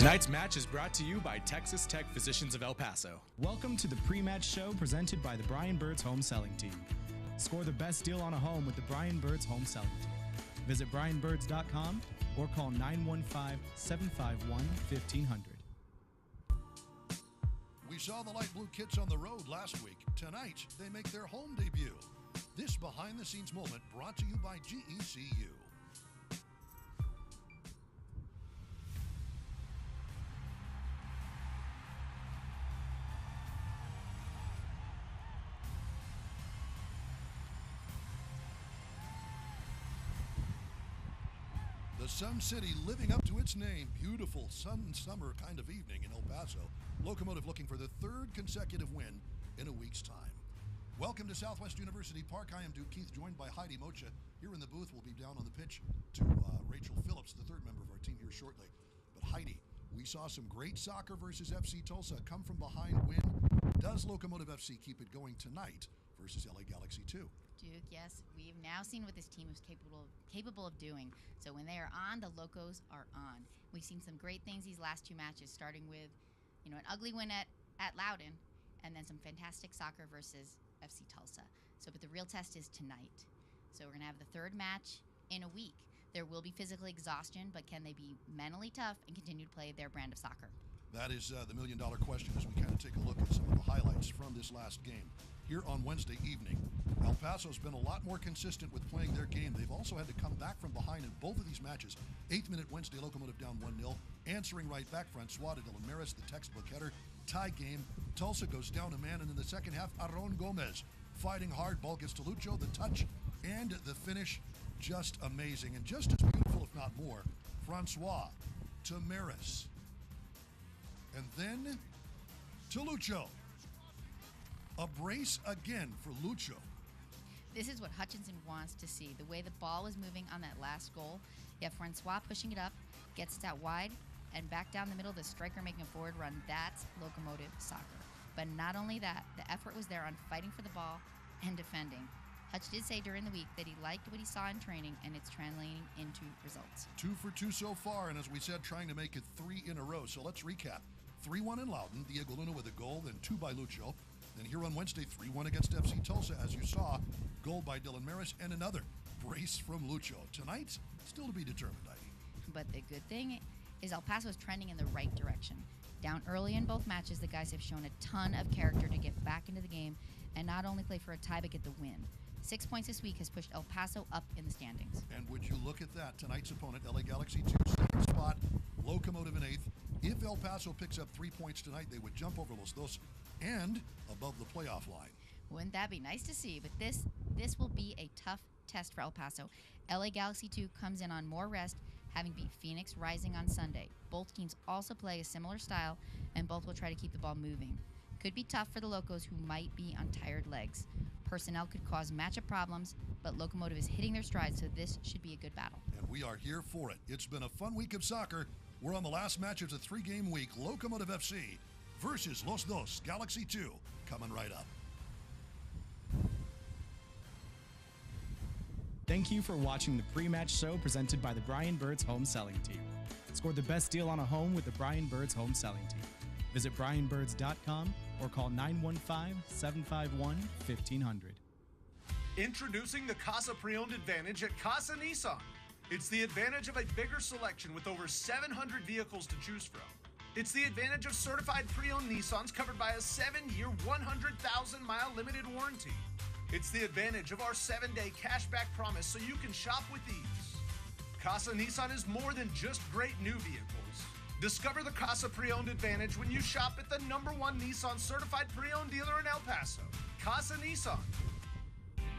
Tonight's match is brought to you by Texas Tech Physicians of El Paso. Welcome to the pre-match show presented by the Brian Birds Home Selling Team. Score the best deal on a home with the Brian Birds Home Selling Team. Visit brianbirds.com or call 915-751-1500. We saw the light blue kits on the road last week. Tonight, they make their home debut. This behind-the-scenes moment brought to you by GECU. The Sun City living up to its name. Beautiful sun summer kind of evening in El Paso. Locomotive looking for the third consecutive win in a week's time. Welcome to Southwest University Park. I am Duke Keith, joined by Heidi Mocha. Here in the booth, we'll be down on the pitch to Rachel Phillips, the third member of our team here shortly. But Heidi, we saw some great soccer versus FC Tulsa. Come from behind win. Does Locomotive FC keep it going tonight versus LA Galaxy 2? Duke, yes, we've now seen what this team is capable of doing. So when they are on, the Locos are on. We've seen some great things these last two matches, starting with, an ugly win at Loudon, and then some fantastic soccer versus FC Tulsa. So, but the real test is tonight. So we're going to have the third match in a week. There will be physical exhaustion, but can they be mentally tough and continue to play their brand of soccer? That is the million-dollar question as we kind of take a look at some of the highlights from this last game. Here on Wednesday evening, El Paso's been a lot more consistent with playing their game. They've also had to come back from behind in both of these matches. 8th minute Wednesday, Locomotive down 1-0. Answering right back, Francois de Dylan Maris, the textbook header. Tie game. Tulsa goes down a man, and in the second half, Aron Gomez fighting hard. Ball gets to Lucho, the touch, and the finish. Just amazing. And just as beautiful, if not more, Francois to Maris. And then to Lucho. A brace again for Lucho. This is what Hutchinson wants to see. The way the ball was moving on that last goal. You have Francois pushing it up, gets it out wide, and back down the middle, the striker making a forward run. That's Locomotive soccer. But not only that, the effort was there on fighting for the ball and defending. Hutch did say during the week that he liked what he saw in training, and it's translating into results. 2 for 2 so far, and as we said, trying to make it 3 in a row. So let's recap. 3-1 in Loudon, Diego Luna with a goal, then 2 by Lucho. Then here on Wednesday, 3-1 against FC Tulsa, as you saw, goal by Dylan Maris, and another brace from Lucho. Tonight, still to be determined, Heidi. But the good thing is El Paso is trending in the right direction. Down early in both matches, the guys have shown a ton of character to get back into the game and not only play for a tie, but get the win. 6 points this week has pushed El Paso up in the standings. And would you look at that? Tonight's opponent, LA Galaxy 2, second spot, Locomotive in 8th. If El Paso picks up 3 points tonight, they would jump over Los Dos and above the playoff line. Wouldn't that be nice to see? But this will be a tough test for El Paso. LA Galaxy 2 comes in on more rest, having beat Phoenix Rising on Sunday. Both teams also play a similar style, and both will try to keep the ball moving. Could be tough for the Locos, who might be on tired legs. Personnel could cause matchup problems, but Locomotive is hitting their stride, so this should be a good battle. And we are here for it. It's been a fun week of soccer. We're on the last match of the 3-game week. Locomotive FC versus Los Dos, Galaxy 2, coming right up. Thank you for watching the pre-match show presented by the Brian Birds Home Selling Team. Score the best deal on a home with the Brian Birds Home Selling Team. Visit brianbirds.com or call 915-751-1500. Introducing the Casa Pre-Owned Advantage at Casa Nissan. It's the advantage of a bigger selection with over 700 vehicles to choose from. It's the advantage of certified pre-owned Nissans covered by a 7-year, 100,000-mile limited warranty. It's the advantage of our 7-day cashback promise so you can shop with ease. Casa Nissan is more than just great new vehicles. Discover the Casa Pre-Owned Advantage when you shop at the #1 Nissan certified pre-owned dealer in El Paso. Casa Nissan.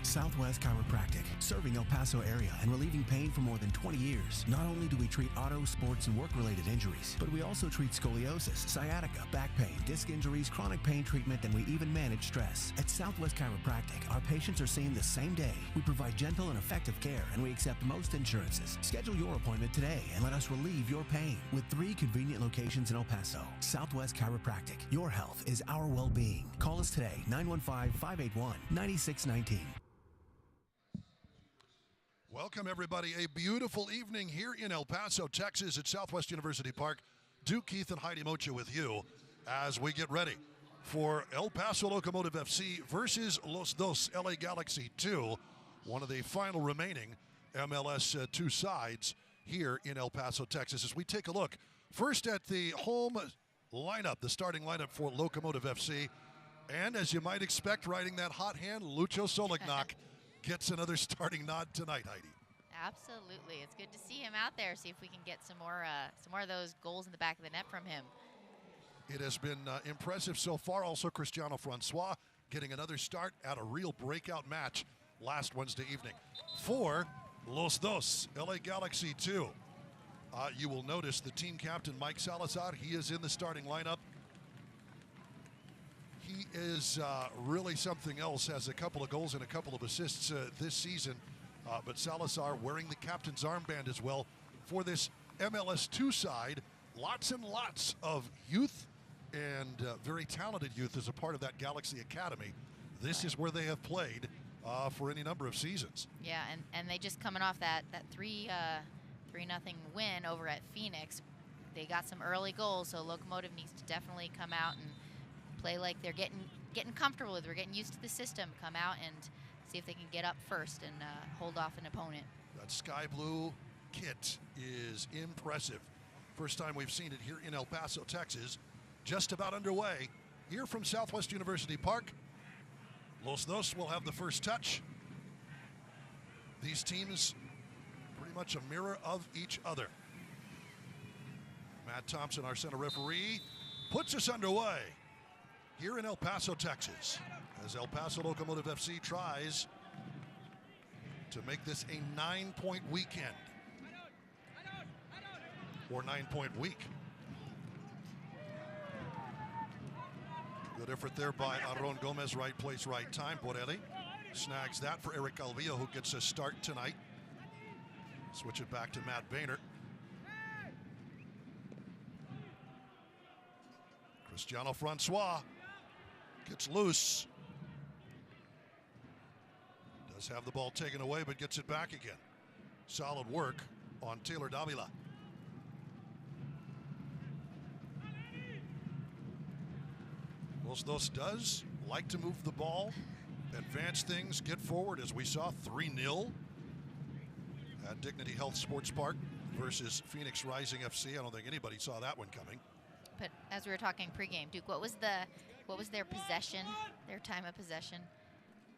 Southwest Chiropractic, serving El Paso area and relieving pain for more than 20 years. Not only do we treat auto, sports, and work-related injuries, but we also treat scoliosis, sciatica, back pain, disc injuries, chronic pain treatment, and we even manage stress. At Southwest Chiropractic, our patients are seen the same day. We provide gentle and effective care, and we accept most insurances. Schedule your appointment today and let us relieve your pain. With 3 convenient locations in El Paso, Southwest Chiropractic. Your health is our well-being. Call us today, 915-581-9619. Welcome, everybody. A beautiful evening here in El Paso, Texas at Southwest University Park. Duke Keith and Heidi Mocha with you as we get ready for El Paso Locomotive FC versus Los Dos LA Galaxy 2, one of the final remaining MLS 2 sides here in El Paso, Texas. As we take a look first at the home lineup, the starting lineup for Locomotive FC. And as you might expect, riding that hot hand, Lucho Solignac gets another starting nod tonight, Heidi. Absolutely. It's good to see him out there. See if we can get some more of those goals in the back of the net from him. It has been impressive so far. Also, Cristiano Francois getting another start at a real breakout match last Wednesday evening. For Los Dos, LA Galaxy 2. You will notice the team captain, Mike Salazar, he is in the starting lineup. He is really something else, has a couple of goals and a couple of assists this season. But Salazar wearing the captain's armband as well for this MLS 2 side. Lots and lots of youth and very talented youth as a part of that Galaxy Academy. This is where they have played for any number of seasons. Yeah, and they just coming off that 3-0 win over at Phoenix. They got some early goals, so Locomotive needs to definitely come out and play like they're getting comfortable with. They're getting used to the system. Come out and see if they can get up first and hold off an opponent. That sky blue kit is impressive. First time we've seen it here in El Paso, Texas. Just about underway here from Southwest University Park. Los Dos will have the first touch. These teams pretty much a mirror of each other. Matt Thompson, our center referee, puts us underway here in El Paso, Texas, as El Paso Locomotive FC tries to make this a 9-point weekend, or 9-point week. Good effort there by Aaron Gomez, right place, right time. Borelli snags that for Eric Calvillo, who gets a start tonight. Switch it back to Matt Boehner. Cristiano Francois gets loose. Does have the ball taken away, but gets it back again. Solid work on Taylor Davila. Los Dos does like to move the ball, advance things, get forward, as we saw 3-0 at Dignity Health Sports Park versus Phoenix Rising FC. I don't think anybody saw that one coming. But as we were talking pregame, Duke, what was their possession? Their time of possession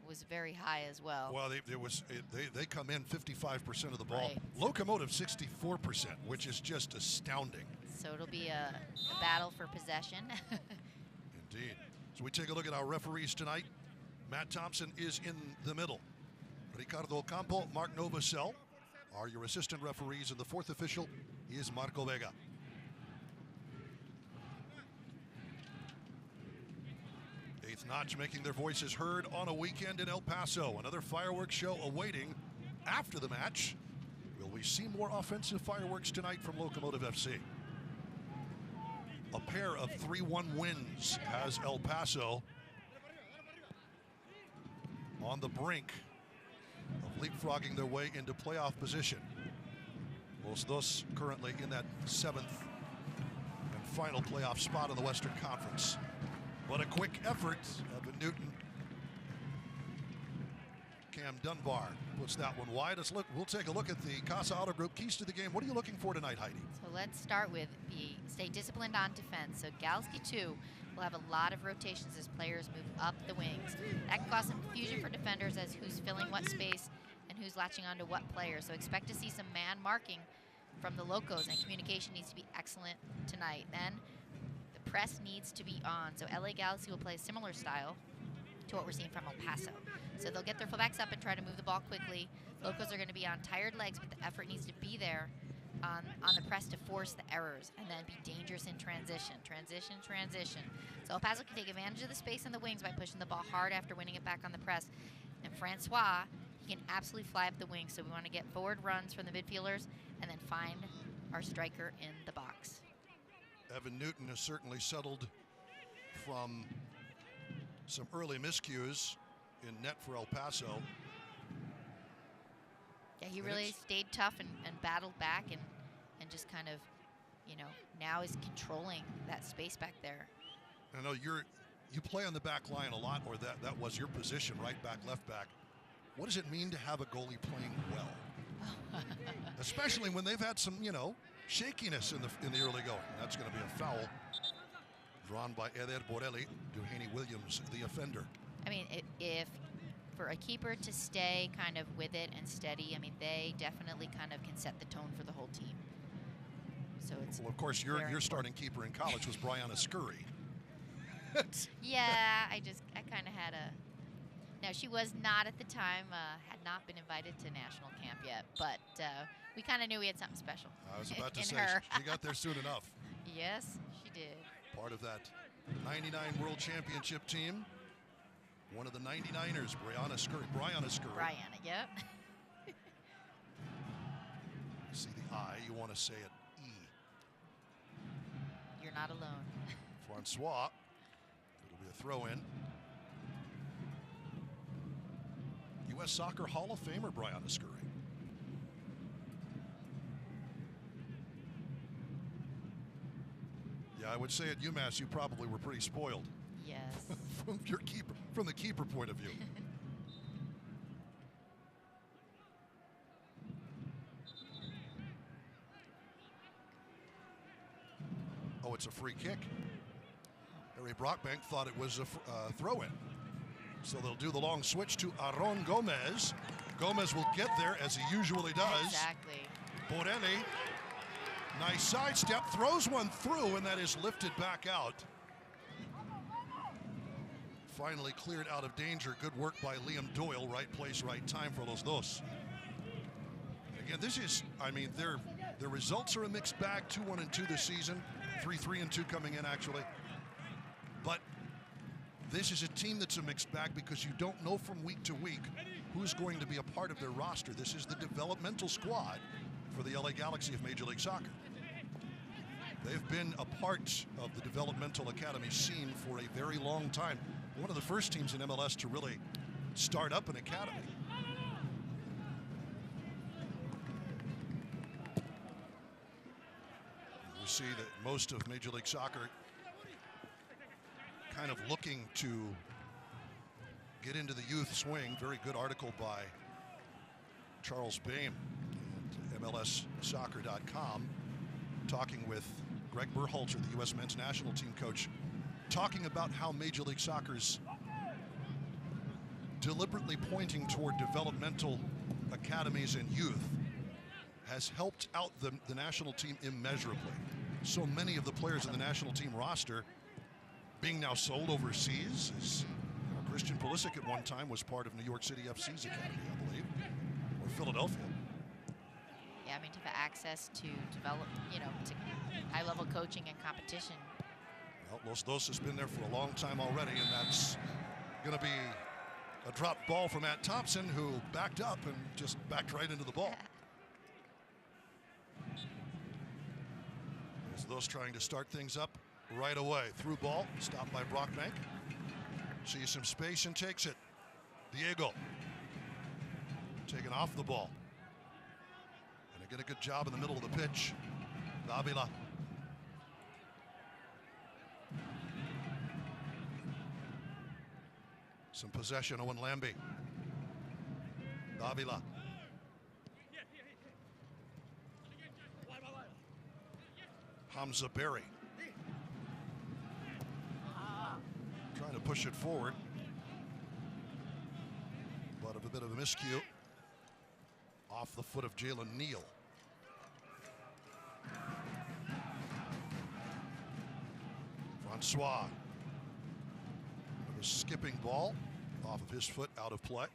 was very high as well. Well, they come in 55% of the ball. Right. Locomotive 64%, which is just astounding. So it'll be a battle for possession. Indeed. So we take a look at our referees tonight. Matt Thompson is in the middle. Ricardo Ocampo, Mark Novosel are your assistant referees, and the fourth official is Marco Vega. Eighth Notch making their voices heard on a weekend in El Paso. Another fireworks show awaiting after the match. Will we see more offensive fireworks tonight from Locomotive FC? A pair of 3-1 wins has El Paso on the brink of leapfrogging their way into playoff position. Los Dos currently in that 7th and final playoff spot in the Western Conference. What a quick effort. Evan Newton. Cam Dunbar puts that one wide. We'll take a look at the Casa Auto Group keys to the game. What are you looking for tonight, Heidi? So let's start with stay disciplined on defense. So Galaxy 2 will have a lot of rotations as players move up the wings. That can cause some confusion for defenders as who's filling what space and who's latching onto what player. So expect to see some man marking from the Locos, and communication needs to be excellent tonight. Then the press needs to be on. So LA Galaxy will play a similar style to what we're seeing from El Paso. So they'll get their fullbacks up and try to move the ball quickly. Locos are going to be on tired legs, but the effort needs to be there on the press to force the errors and then be dangerous in transition. Transition. So El Paso can take advantage of the space in the wings by pushing the ball hard after winning it back on the press. And Francois, he can absolutely fly up the wings. So we want to get forward runs from the midfielders and then find our striker in the box. Evan Newton has certainly settled from some early miscues in net for El Paso. Yeah, he really stayed tough and battled back and just kind of now is controlling that space back there. I know you play on the back line a lot, or that was your position, right back, left back. What does it mean to have a goalie playing well? Especially when they've had some, shakiness in the early going. That's going to be a foul drawn by Eder Borelli. Duhaney Williams, the offender. I mean, if for a keeper to stay kind of with it and steady, I mean, they definitely kind of can set the tone for the whole team. So it's well, of course, your starting keeper in college was Brianna Scurry. Yeah, I kind of had a. Now, she was not at the time, had not been invited to national camp yet, but we kind of knew we had something special. I was about to say, her. she got there soon enough. Yes, she did. Part of that 99 World Championship team. One of the 99ers, Brianna Scurry. Brianna, yep. See the I, you want to say it E. You're not alone. Francois. It'll be a throw-in. U.S. Soccer Hall of Famer Brianna Scurry. Yeah, I would say at UMass you probably were pretty spoiled. Yes. from the keeper point of view. Oh, it's a free kick. Harry Brockbank thought it was a throw-in. So they'll do the long switch to Aron Gomez. Gomez will get there as he usually does. Exactly. Borelli, nice sidestep, throws one through, and that is lifted back out. Finally cleared out of danger. Good work by Liam Doyle. Right place, right time for Los Dos. Again, this is, I mean, their results are a mixed bag. 2-1-2 this season. 3-3-2 coming in, actually. But this is a team that's a mixed bag because you don't know from week to week who's going to be a part of their roster. This is the developmental squad for the LA Galaxy of Major League Soccer. They've been a part of the developmental academy scene for a very long time. One of the first teams in MLS to really start up an academy. We see that most of Major League Soccer kind of looking to get into the youth swing. Very good article by Charles Boehm at MLSsoccer.com, talking with Greg Berhalter, the U.S. men's national team coach, talking about how Major League Soccer's deliberately pointing toward developmental academies and youth has helped out the national team immeasurably. So many of the players in the national team roster being now sold overseas. Christian Pulisic at one time was part of New York City FC's academy, I believe, or Philadelphia. Yeah, I mean, to have access to develop, to high-level coaching and competition. Well, Los Dos has been there for a long time already, and that's going to be a drop ball from Matt Thompson, who backed up and just backed right into the ball. Los Dos trying to start things up right away. Through ball, stopped by Brockbank. Sees some space and takes it. Diego taken off the ball. And they get a good job in the middle of the pitch. Davila. Some possession, Owen Lambie. Davila. Hamza Berry. Trying to push it forward. But a bit of a miscue. Off the foot of Jalen Neal. Francois. A skipping ball off of his foot, out of play.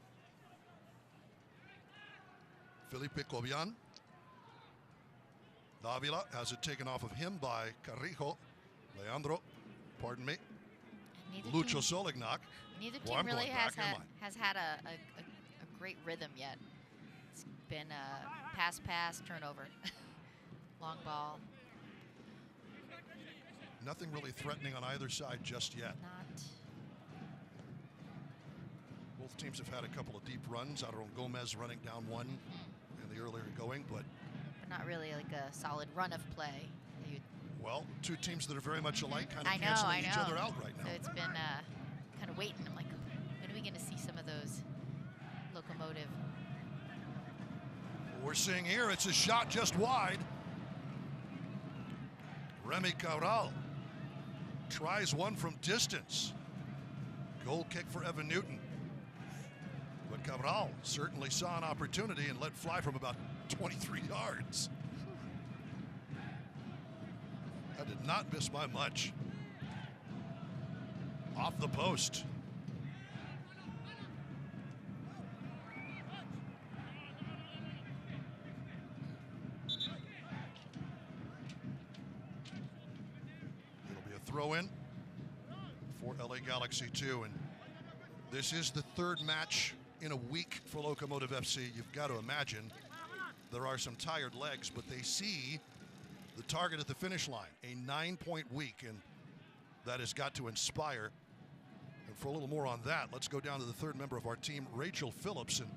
Felipe Cobian. Davila has it taken off of him by Carrijo. Leandro, pardon me. Lucho Solignac. Neither team really has had a great rhythm yet. It's been a pass, turnover, long ball. Nothing really threatening on either side just yet. Not. Both teams have had a couple of deep runs. Aron Gomez running down one in the earlier going, but not really like a solid run of play that you'd Well, two teams that are very much alike, kind of I know, canceling each other out right now. So it's been kind of waiting. I'm like, when are we going to see some of those Locomotive? We're seeing here, it's a shot just wide. Remy Cabral tries one from distance. Goal kick for Evan Newton. But Cabral certainly saw an opportunity and let fly from about 23 yards. That did not miss by much. Off the post. It'll be a throw-in for LA Galaxy 2, and this is the third match in a week for Locomotive FC. You've got to imagine there are some tired legs, but they see the target at the finish line, a 9-point week, and that has got to inspire. And for a little more on that, let's go down to the third member of our team, Rachel Phillips. And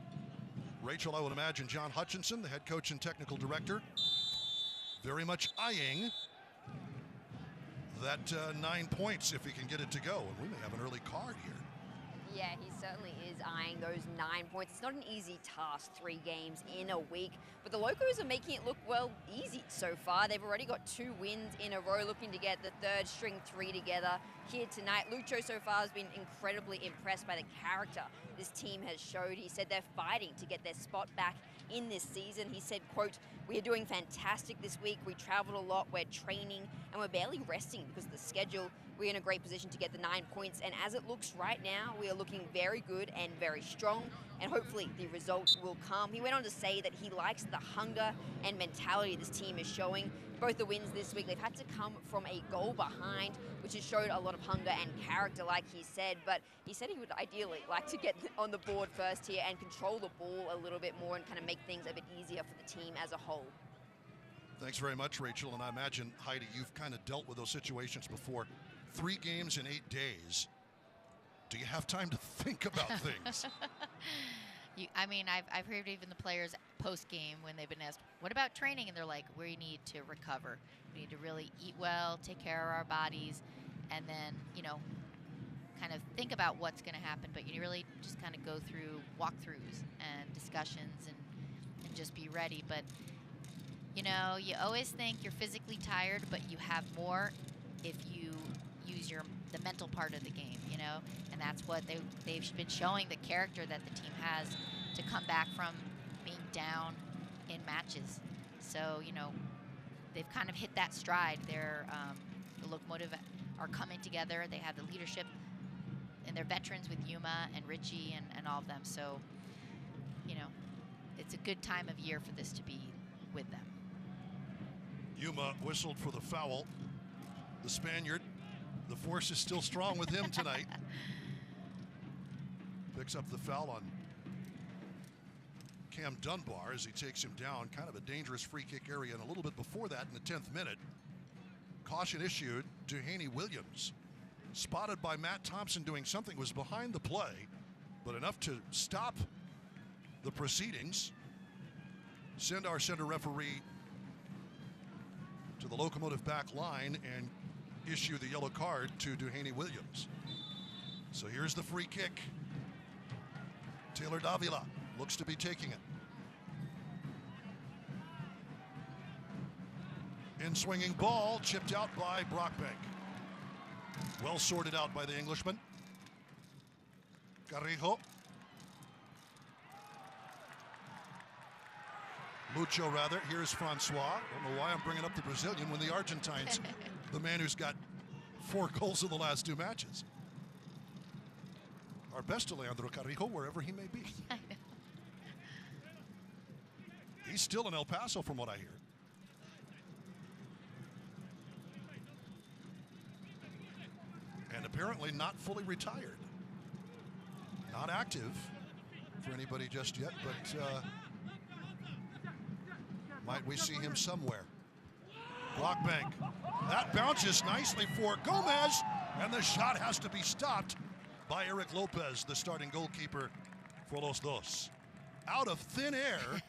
Rachel, I would imagine John Hutchinson, the head coach and technical director, very much eyeing that 9 points if he can get it to go. And we may have an early card here. Yeah, he certainly is eyeing those 9 points. It's not an easy task, 3 games in a week, but the Locos are making it look, well, easy so far. They've already got 2 wins in a row, looking to get the third string 3 together here tonight. Lucho so far has been incredibly impressed by the character this team has showed. He said they're fighting to get their spot back in this season. He said, quote, "We are doing fantastic this week. We traveled a lot, we're training, and we're barely resting because of the schedule. We're in a great position to get the 9 points, and as it looks right now, we are looking very good and very strong, and hopefully the results will come." He went on to say that he likes the hunger and mentality this team is showing. Both the wins this week, they've had to come from a goal behind, which has showed a lot of hunger and character, like he said, but he said he would ideally like to get on the board first here and control the ball a little bit more and kind of make things a bit easier for the team as a whole. Thanks very much, Rachel, and I imagine, Heidi, you've kind of dealt with those situations before. 3 games in 8 days. Do you have time to think about things? I mean, I've heard even the players post-game when they've been asked, what about training? And they're like, we need to recover. We need to really eat well, take care of our bodies, and then, you know, kind of think about what's going to happen. But you really just kind of go through walkthroughs and discussions and just be ready. But, you know, you always think you're physically tired, but you have more if you use the mental part of the game, you know, and that's what they've been showing, the character that the team has to come back from being down in matches. So, you know, they've kind of hit that stride. The Locomotive are coming together. They have the leadership and they're veterans with Yuma and Richie and all of them. So, you know, it's a good time of year for this to be with them. Yuma whistled for the foul. The Spaniard, the force is still strong with him tonight. Picks up the foul on Cam Dunbar as he takes him down. Kind of a dangerous free kick area, and a little bit before that in the 10th minute. Caution issued to Haney Williams. Spotted by Matt Thompson doing something, was behind the play, but enough to stop the proceedings. Send our center referee to the Locomotive back line and issue the yellow card to Duhaney Williams. So here's the free kick. Taylor Davila looks to be taking it. In swinging ball, chipped out by Brockbank. Well sorted out by the Englishman. Carrijo. Lucho, rather. Here's Francois. I don't know why I'm bringing up the Brazilian when the Argentine's the man who's got 4 goals in the last 2 matches. Our best to Leandro Carrijo, wherever he may be. I know. He's still in El Paso, from what I hear. And apparently not fully retired. Not active for anybody just yet, but might we see him somewhere? Brockbank. That bounces nicely for Gomez, and the shot has to be stopped by Eric Lopez, the starting goalkeeper for Los Dos. Out of thin air,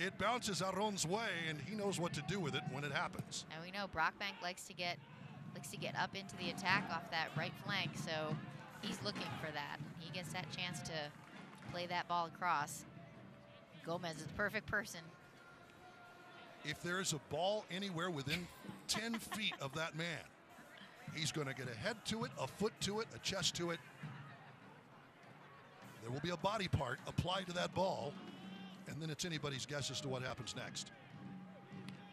it bounces Aron's way, and he knows what to do with it when it happens. And we know Brockbank likes to get up into the attack off that right flank, so he's looking for that. He gets that chance to play that ball across. Gomez is the perfect person. If there's a ball anywhere within 10 feet of that man, he's going to get a head to it, a foot to it, a chest to it. There will be a body part applied to that ball, and then it's anybody's guess as to what happens next.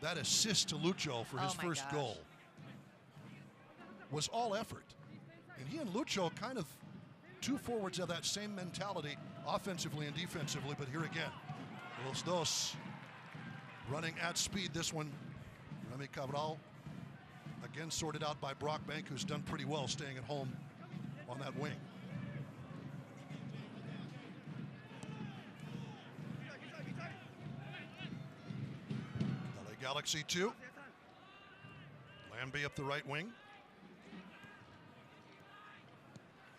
That assist to Lucho for his first goal was all effort. And he and Lucho kind of two forwards have that same mentality offensively and defensively, but here again, Los Dos running at speed. This one, Remy Cabral, again sorted out by Brockbank, who's done pretty well staying at home on that wing. LA Galaxy 2. Lambie up the right wing.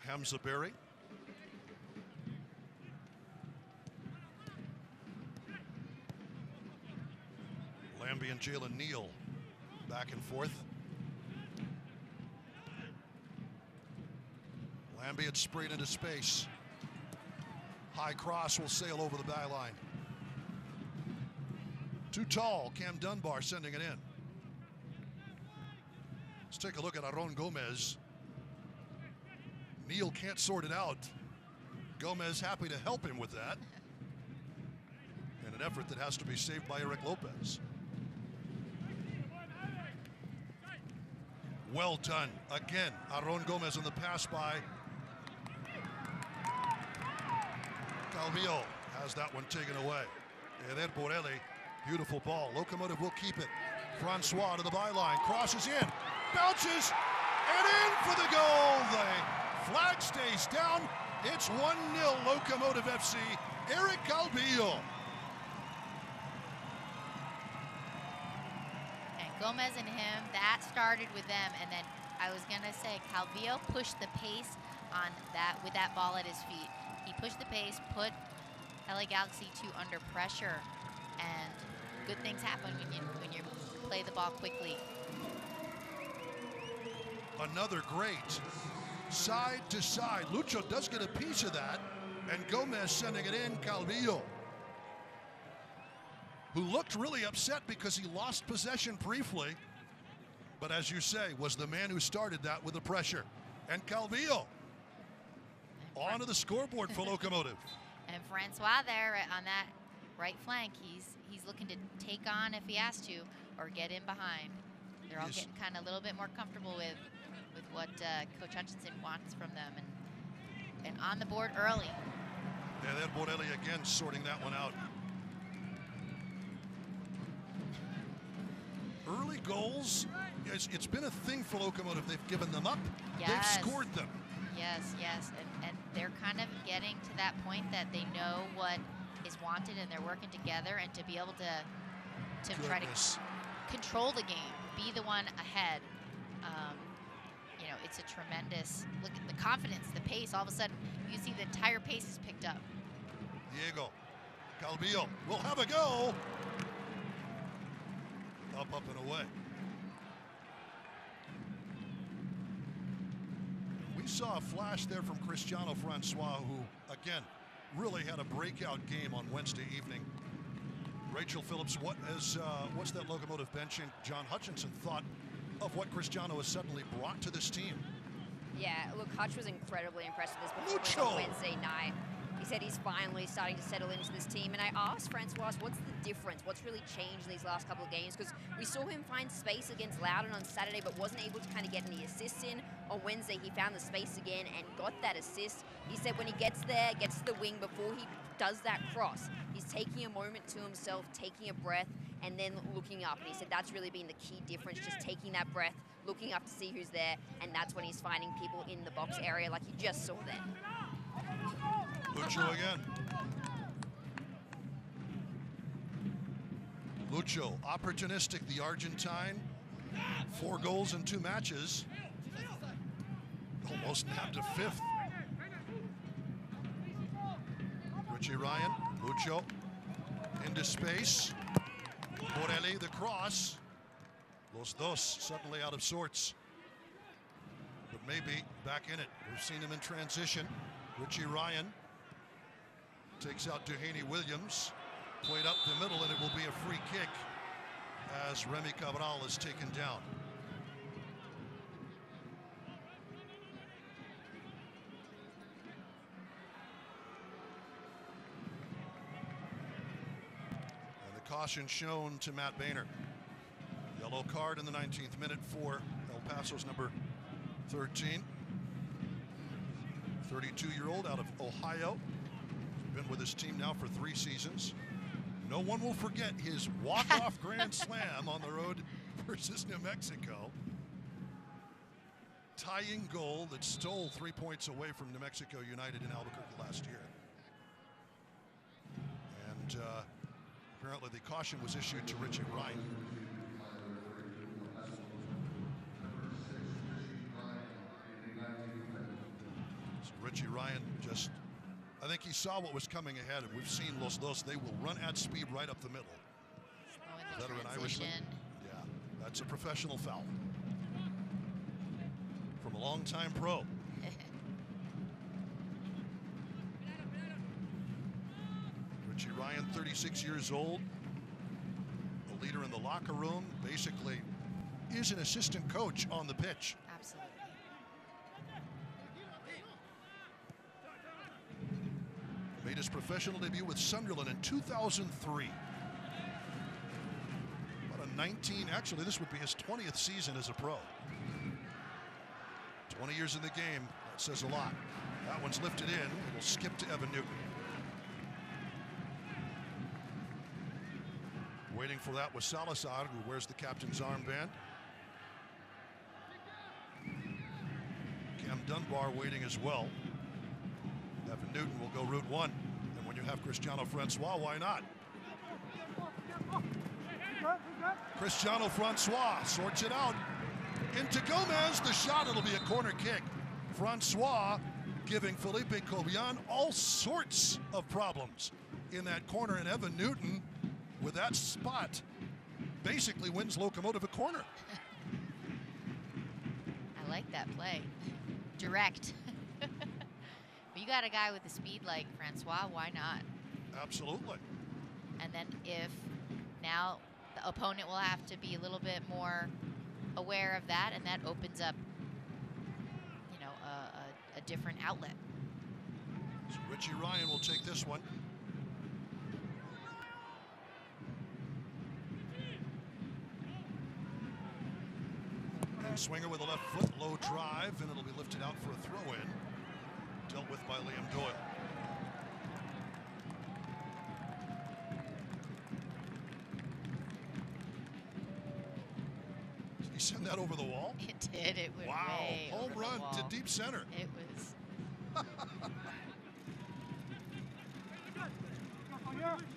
Hamza Berry. Lambie and Jalen Neal back and forth. Lambie had sprayed into space. High cross will sail over the byline. Too tall, Cam Dunbar sending it in. Let's take a look at Aron Gomez. Neal can't sort it out. Gomez happy to help him with that. And an effort that has to be saved by Eric Lopez. Well done. Again, Aron Gomez on the pass by Calvillo. Has that one taken away. Eder Borelli, beautiful ball. Locomotive will keep it. Francois to the byline, crosses in, bounces, and in for the goal. The flag stays down. It's 1-0 Locomotive FC. Eric Calvillo. Gomez and him, that started with them, and then I was gonna say Calvillo pushed the pace on that with that ball at his feet. He pushed the pace, put LA Galaxy 2 under pressure, and good things happen when you play the ball quickly. Another great side to side. Lucho does get a piece of that, and Gomez sending it in. Calvillo, who looked really upset because he lost possession briefly, but as you say, was the man who started that with the pressure. And Calvillo onto the scoreboard for Locomotive. And Francois there on that right flank, he's looking to take on if he has to, or get in behind. They're all getting kind of a little bit more comfortable with what Coach Hutchinson wants from them, and on the board early. Yeah, then Borelli again sorting that one out. Early goals, it's been a thing for Locomotive. They've given them up, They've scored them. Yes, and they're kind of getting to that point that they know what is wanted, and they're working together, and to be able to try to control the game, be the one ahead. You know, it's a tremendous look at the confidence, the pace. All of a sudden, you see the entire pace is picked up. Diego Calvillo will have a go. Up and away. We saw a flash there from Cristiano Francois, who, again, really had a breakout game on Wednesday evening. Rachel Phillips, what's that Locomotive benching? John Hutchinson thought of what Cristiano has suddenly brought to this team. Yeah, look, Hutch was incredibly impressed with this performance on Wednesday night. He said he's finally starting to settle into this team. And I asked Francois, what's the difference? What's really changed in these last couple of games? Because we saw him find space against Loudoun on Saturday, but wasn't able to kind of get any assists in. On Wednesday, he found the space again and got that assist. He said when he gets there, gets to the wing, before he does that cross, he's taking a moment to himself, taking a breath, and then looking up. And he said that's really been the key difference, just taking that breath, looking up to see who's there, and that's when he's finding people in the box area like you just saw then. Lucho again. Lucho, opportunistic, the Argentine. 4 goals in 2 matches. Almost nabbed a 5th. Richie Ryan, Lucho. Into space. Borelli, the cross. Los Dos suddenly out of sorts. But maybe back in it. We've seen him in transition. Richie Ryan takes out Duhaney Williams. Played up the middle, and it will be a free kick as Remy Cabral is taken down. And the caution shown to Matt Boehner. Yellow card in the 19th minute for El Paso's number 13. 32-year-old out of Ohio. He's been with his team now for 3 seasons. No one will forget his walk-off grand slam on the road versus New Mexico. Tying goal that stole 3 points away from New Mexico United in Albuquerque last year. And apparently the caution was issued to Richie Ryan. So Richie Ryan just, I think he saw what was coming ahead, and we've seen Los Dos. They will run at speed right up the middle. Veteran Irishman. Yeah, that's a professional foul. From a longtime pro. Richie Ryan, 36 years old. A leader in the locker room. Basically is an assistant coach on the pitch. Absolutely. Made his professional debut with Sunderland in 2003. About a 19, actually this would be his 20th season as a pro. 20 years in the game, that says a lot. That one's lifted in, it'll skip to Evan Newton. Waiting for that was Salazar, who wears the captain's armband. Cam Dunbar waiting as well. Evan Newton will go route one. And when you have Cristiano Francois, why not? Cristiano Francois sorts it out. Into Gomez, the shot, it'll be a corner kick. Francois giving Felipe Cobian all sorts of problems in that corner, and Evan Newton, with that spot, basically wins Locomotive a corner. I like that play. Direct. You got a guy with the speed like Francois, why not? Absolutely. And then if now the opponent will have to be a little bit more aware of that, and that opens up, you know, a different outlet. So Richie Ryan will take this one. And Swinger with a left foot, low drive, and it'll be lifted out for a throw-in. Dealt with by Liam Doyle. Did he send that over the wall? It did. It went way home over run the wall. to deep center. It was.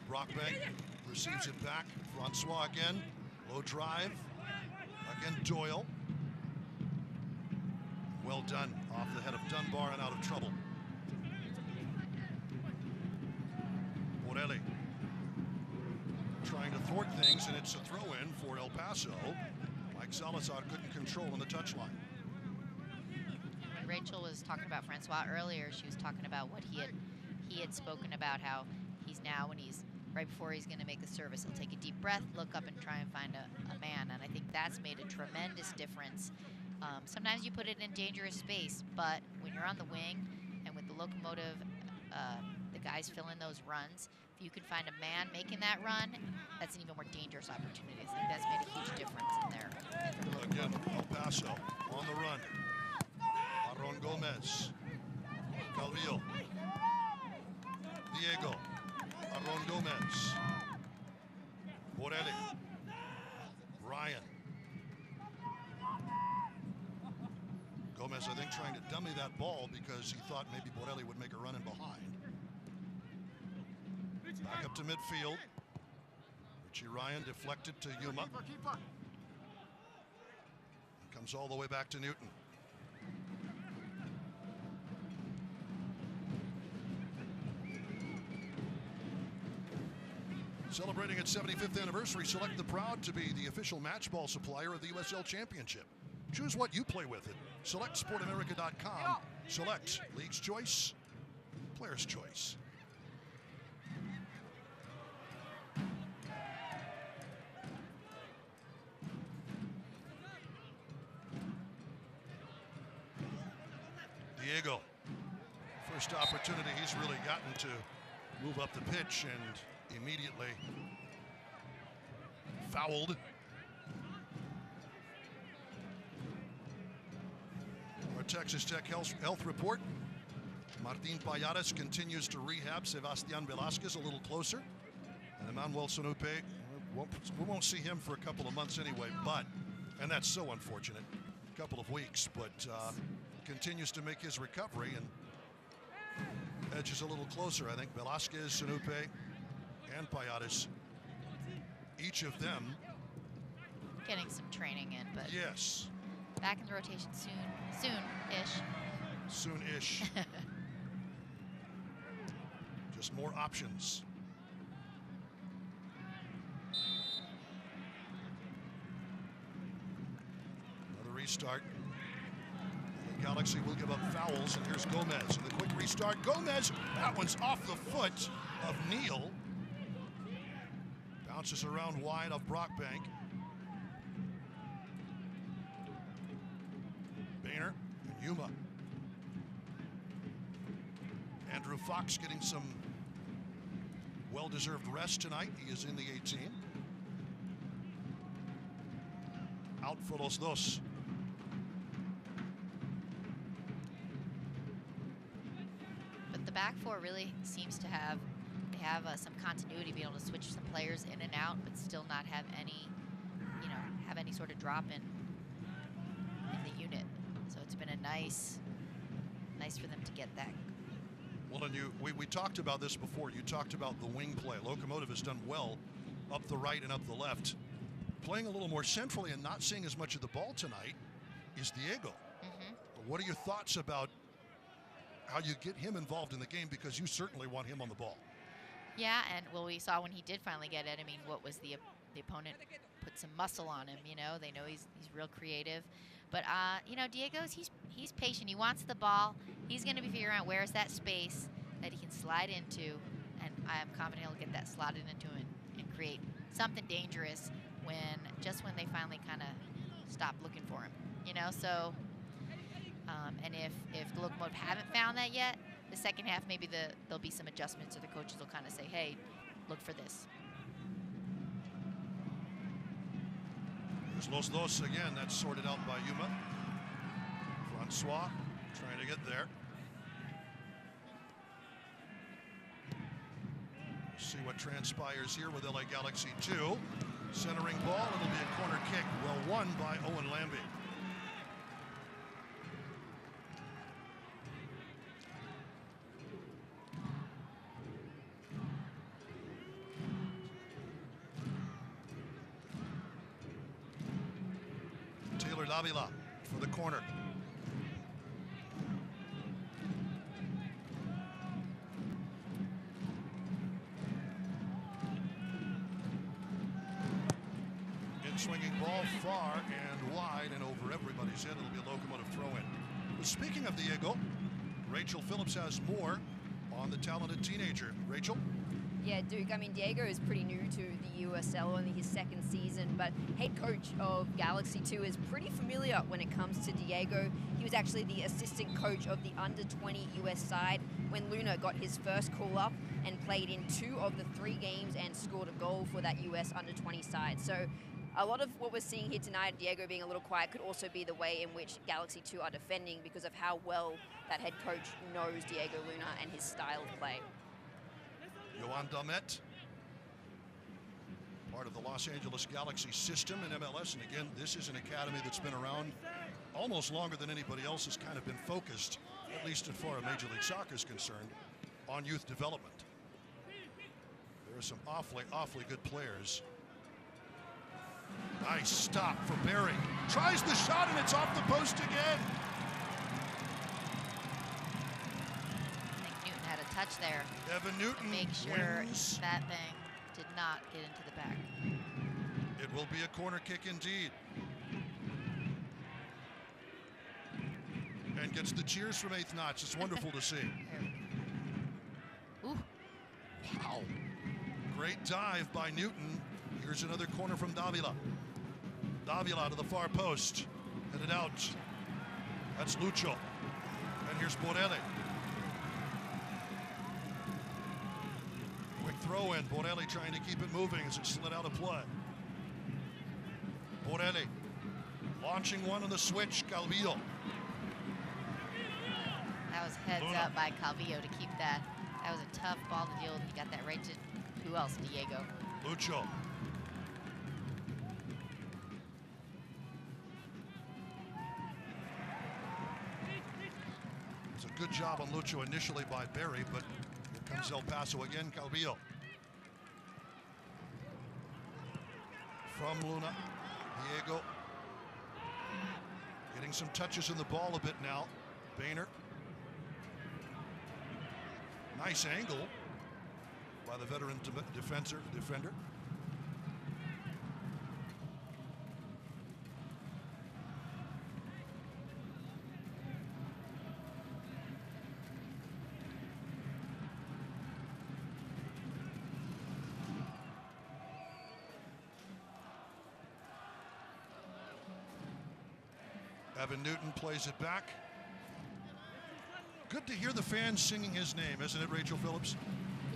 Brockbank receives it back. Francois again. Low drive. Again, Doyle. Well done. Off the head of Dunbar and out of trouble. Borelli trying to thwart things, and it's a throw-in for El Paso. Mike Salazar couldn't control on the touchline. When Rachel was talking about Francois earlier, she was talking about what he had spoken about, how he's now, when he's right before he's going to make the service, he'll take a deep breath, look up, and try and find a man. And I think that's made a tremendous difference. Sometimes you put it in dangerous space, but when you're on the wing and with the Locomotive, the guys filling those runs, if you can find a man making that run, that's an even more dangerous opportunity. I think that's made a huge difference in their Again, El Paso on the run. Aaron Gomez. Calvillo. Diego. Aaron Gomez. Borelli. Ryan. Gomez, I think, trying to dummy that ball because he thought maybe Borelli would make a run in behind. Back up to midfield. Richie Ryan deflected to Yuma. Comes all the way back to Newton. Celebrating its 75th anniversary, Select the Proud to be the official match ball supplier of the USL Championship. Choose what you play with at SelectSportAmerica.com. Select, League's choice, player's choice. Diego, first opportunity he's really gotten to move up the pitch and immediately fouled. Our Texas Tech health report. Martin Payares continues to rehab. Sebastian Velasquez a little closer. And Emmanuel Sonupe, we won't see him for a couple of months anyway, and that's so unfortunate, a couple of weeks, but continues to make his recovery and edges a little closer. I think Velasquez, Sonupe, and Payares, each of them getting some training in, but yes, back in the rotation soon-ish. Soon-ish. Just more options. Another restart. The Galaxy will give up fouls, and here's Gomez. And the quick restart. Gomez, that one's off the foot of Neal. Bounces around wide of Brockbank. Boehner and Yuma. Andrew Fox getting some well-deserved rest tonight. He is in the 18. Out for los dos. But the back four really seems to have some continuity, being able to switch some players in and out, but still not have any, have any sort of drop in the unit. So it's been a nice for them to get that. Well, and we talked about this before. You talked about the wing play. Locomotive has done well up the right and up the left. Playing a little more centrally and not seeing as much of the ball tonight is Diego. What are your thoughts about how you get him involved in the game, because you certainly want him on the ball? Yeah, and we saw when he did finally get it. I mean, what was the opponent put some muscle on him? They know he's real creative, but Diego's he's patient. He wants the ball. He's going to be figuring out where's that space that he can slide into, and I'm confident he'll get that slotted into and create something dangerous when they finally kind of stop looking for him. So. And if the Locomotive haven't found that yet, the second half maybe there'll be some adjustments, or the coaches will kind of say, hey, look for this. There's los dos again. That's sorted out by Yuma. Francois trying to get there. See what transpires here with LA Galaxy 2. Centering ball. It'll be a corner kick. Well won by Owen Lambie. Davila for the corner. In swinging ball far and wide and over everybody's head. It'll be a Locomotive throw-in. But speaking of Diego, Rachel Phillips has more on the talented teenager. Rachel? Yeah, Duke, Diego is pretty new to the USL, only his second season, but head coach of Galaxy 2 is pretty familiar when it comes to Diego. He was actually the assistant coach of the under-20 US side when Luna got his first call-up and played in 2 of the 3 games and scored a goal for that US under-20 side. So a lot of what we're seeing here tonight, Diego being a little quiet, could also be the way in which Galaxy 2 are defending because of how well that head coach knows Diego Luna and his style of play. Yohan Damet, part of the Los Angeles Galaxy system in MLS. And again, this is an academy that's been around almost longer than anybody else has kind of been focused, at least as far as Major League Soccer is concerned, on youth development. There are some awfully good players. Nice stop for Barry. Tries the shot and it's off the post again. Touch there. Evan Newton make sure wins. that thing did not get into the back. It will be a corner kick indeed. And gets the cheers from Eighth Notch. It's wonderful to see. Ooh. Wow. Great dive by Newton. Here's another corner from Davila. Davila to the far post. Headed out. That's Lucho. And here's Borelli. Quick throw in. Borelli trying to keep it moving as it slid out of play. Borelli launching one on the switch. Calvillo. That was heads Luna. up by Calvillo to keep that. That was a tough ball to deal with. He got that right to, who else? Diego. Lucho. It's a good job on Lucho initially by Barry, but here comes El Paso again. Calvillo. From Luna. Diego. Getting some touches in the ball a bit now. Boehner. Nice angle by the veteran defender. Evan Newton plays it back. Good to hear the fans singing his name, isn't it, Rachel Phillips?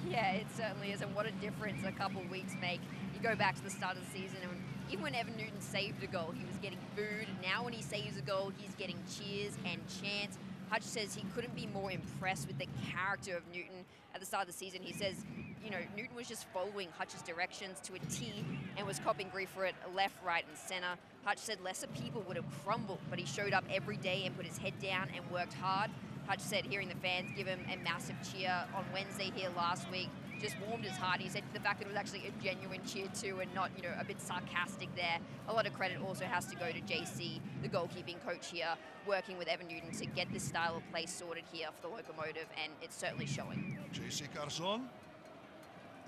Yeah, it certainly is, and what a difference a couple of weeks make. You go back to the start of the season, and even when Evan Newton saved a goal, he was getting booed. Now when he saves a goal, he's getting cheers and chants. Hutch says he couldn't be more impressed with the character of Newton at the start of the season. He says, you know, Newton was just following Hutch's directions to a T and was copping grief for it left, right, and center. Hutch said lesser people would have crumbled, but he showed up every day and put his head down and worked hard. Hutch said hearing the fans give him a massive cheer on Wednesday here last week just warmed his heart. He said the fact that it was actually a genuine cheer too and not, you know, a bit sarcastic there. A lot of credit also has to go to JC, the goalkeeping coach here, working with Evan Newton to get this style of play sorted here for the Locomotive, and it's certainly showing. JC Carzon,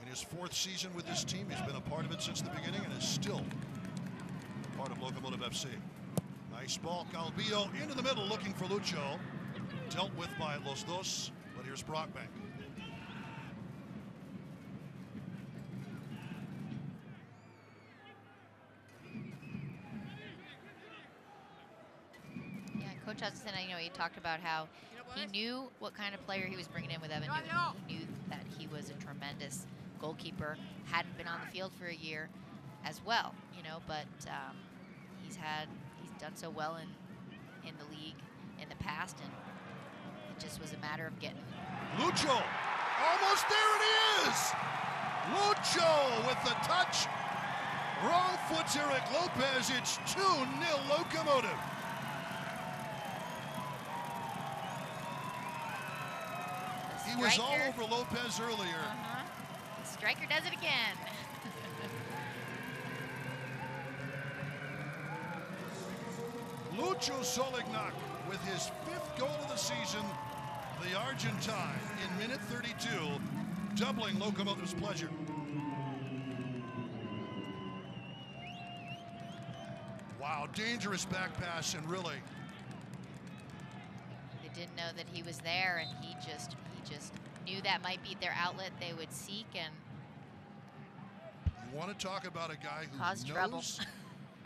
in his 4th season with this team, he's been a part of it since the beginning and is still a part of Locomotive FC. Nice ball, Calvillo into the middle looking for Lucho. Dealt with by Los Dos, but here's Brockbank. Yeah, Coach Hutchinson, you know, he talked about how he knew what kind of player he was bringing in with Evan Newton. He knew that he was a tremendous goalkeeper, hadn't been on the field for a year as well, you know, but he's done so well in the league in the past, and it just was a matter of getting. Lucho, almost there it is! Lucho with the touch. Wrong foot's Eric Lopez. It's 2-0 Locomotive. He was all over Lopez earlier. The striker does it again. Lucho Solignac with his 5th goal of the season. The Argentine in minute 32, doubling Locomotive's pleasure. Wow, dangerous back pass, and really. They didn't know that he was there, and he just knew that might be their outlet they would seek, and you want to talk about a guy who caused knows trouble.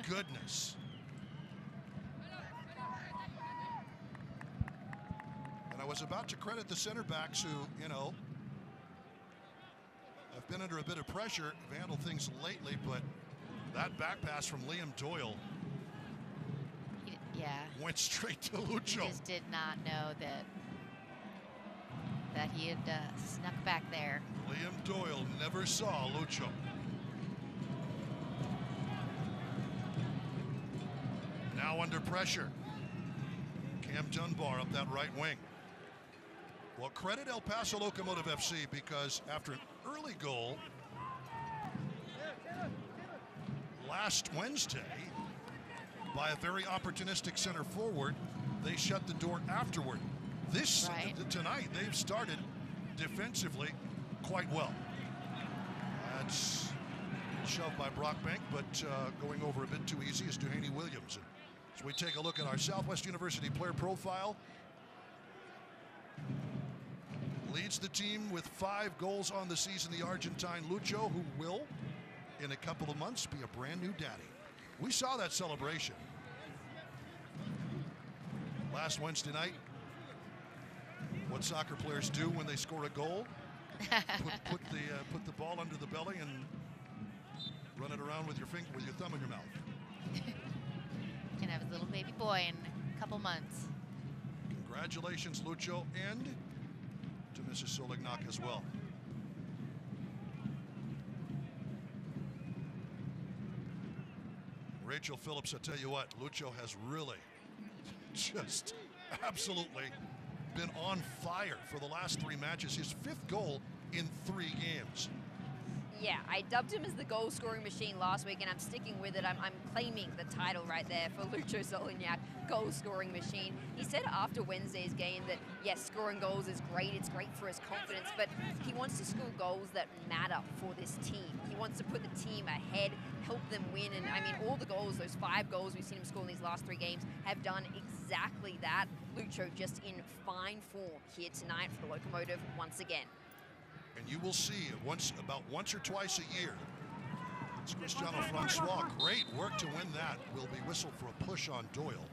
goodness. And I was about to credit the center backs who, you know, have been under a bit of pressure, have handled things lately, but that back pass from Liam Doyle went straight to Lucho. He just did not know that he had snuck back there. Liam Doyle never saw Lucho. Now under pressure. Cam Dunbar up that right wing. Well, credit El Paso Locomotive FC, because after an early goal last Wednesday by a very opportunistic center forward, they shut the door afterward. Tonight they've started defensively quite well. That's shove by Brockbank, but going over a bit too easy is Duhaney Williams. And as we take a look at our Southwest University player profile, leads the team with 5 goals on the season, the Argentine Lucho, who will, in a couple of months, be a brand new daddy. We saw that celebration last Wednesday night. What soccer players do when they score a goal: put the ball under the belly and run it around with your thumb in your mouth. Can have his little baby boy in a couple months. Congratulations, Lucho, and to Mrs. Solignac as well. Rachel Phillips, I tell you what, Lucho has really just absolutely been on fire for the last 3 matches. His 5th goal in 3 games. Yeah, I dubbed him as the goal-scoring machine last week, and I'm sticking with it. I'm claiming the title right there for Lucho Solignac, goal-scoring machine. He said after Wednesday's game that, yes, scoring goals is great. It's great for his confidence, but he wants to score goals that matter for this team. He wants to put the team ahead, help them win, and I mean, all the goals, those 5 goals we've seen him score in these last 3 games, have done exactly that. Lucho just in fine form here tonight for the Locomotive once again. And you will see about once or twice a year, it's Cristiano Francois. Great work to win that. Will be whistled for a push on Doyle.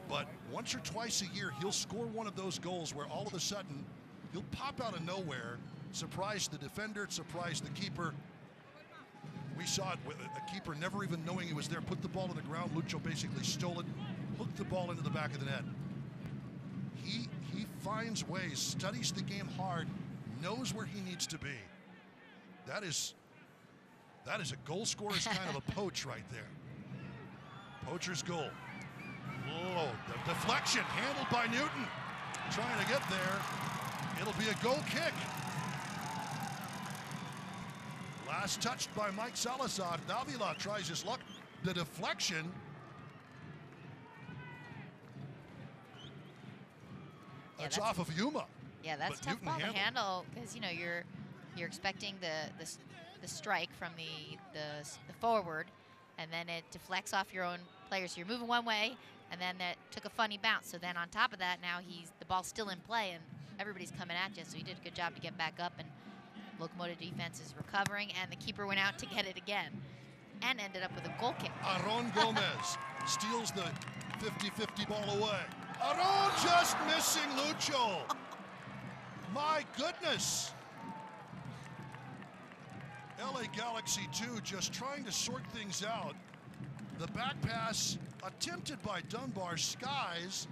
But once or twice a year, he'll score one of those goals where all of a sudden he'll pop out of nowhere, surprise the defender, surprise the keeper. We saw it with a keeper never even knowing he was there, put the ball on the ground. Lucho basically stole it, hooked the ball into the back of the net. He finds ways, studies the game hard, knows where he needs to be. That is a goal scorer's kind of a poach right there. Poacher's goal. Oh, the deflection handled by Newton. Trying to get there. It'll be a goal kick. Last touched by Mike Salazar. Davila tries his luck. The deflection. That's off of Yuma. Yeah, that's But tough Newton ball to handled. handle because you're expecting the strike from the forward, and then it deflects off your own player. So you're moving one way, and then that took a funny bounce. So then on top of that, now the ball's still in play, and everybody's coming at you. So he did a good job to get back up, and Locomotive defense is recovering, and the keeper went out to get it again, and ended up with a goal kick. Aron Gomez steals the 50-50 ball away. Aron just missing Lucho. My goodness. LA Galaxy 2 just trying to sort things out. The back pass attempted by Dunbar Skies.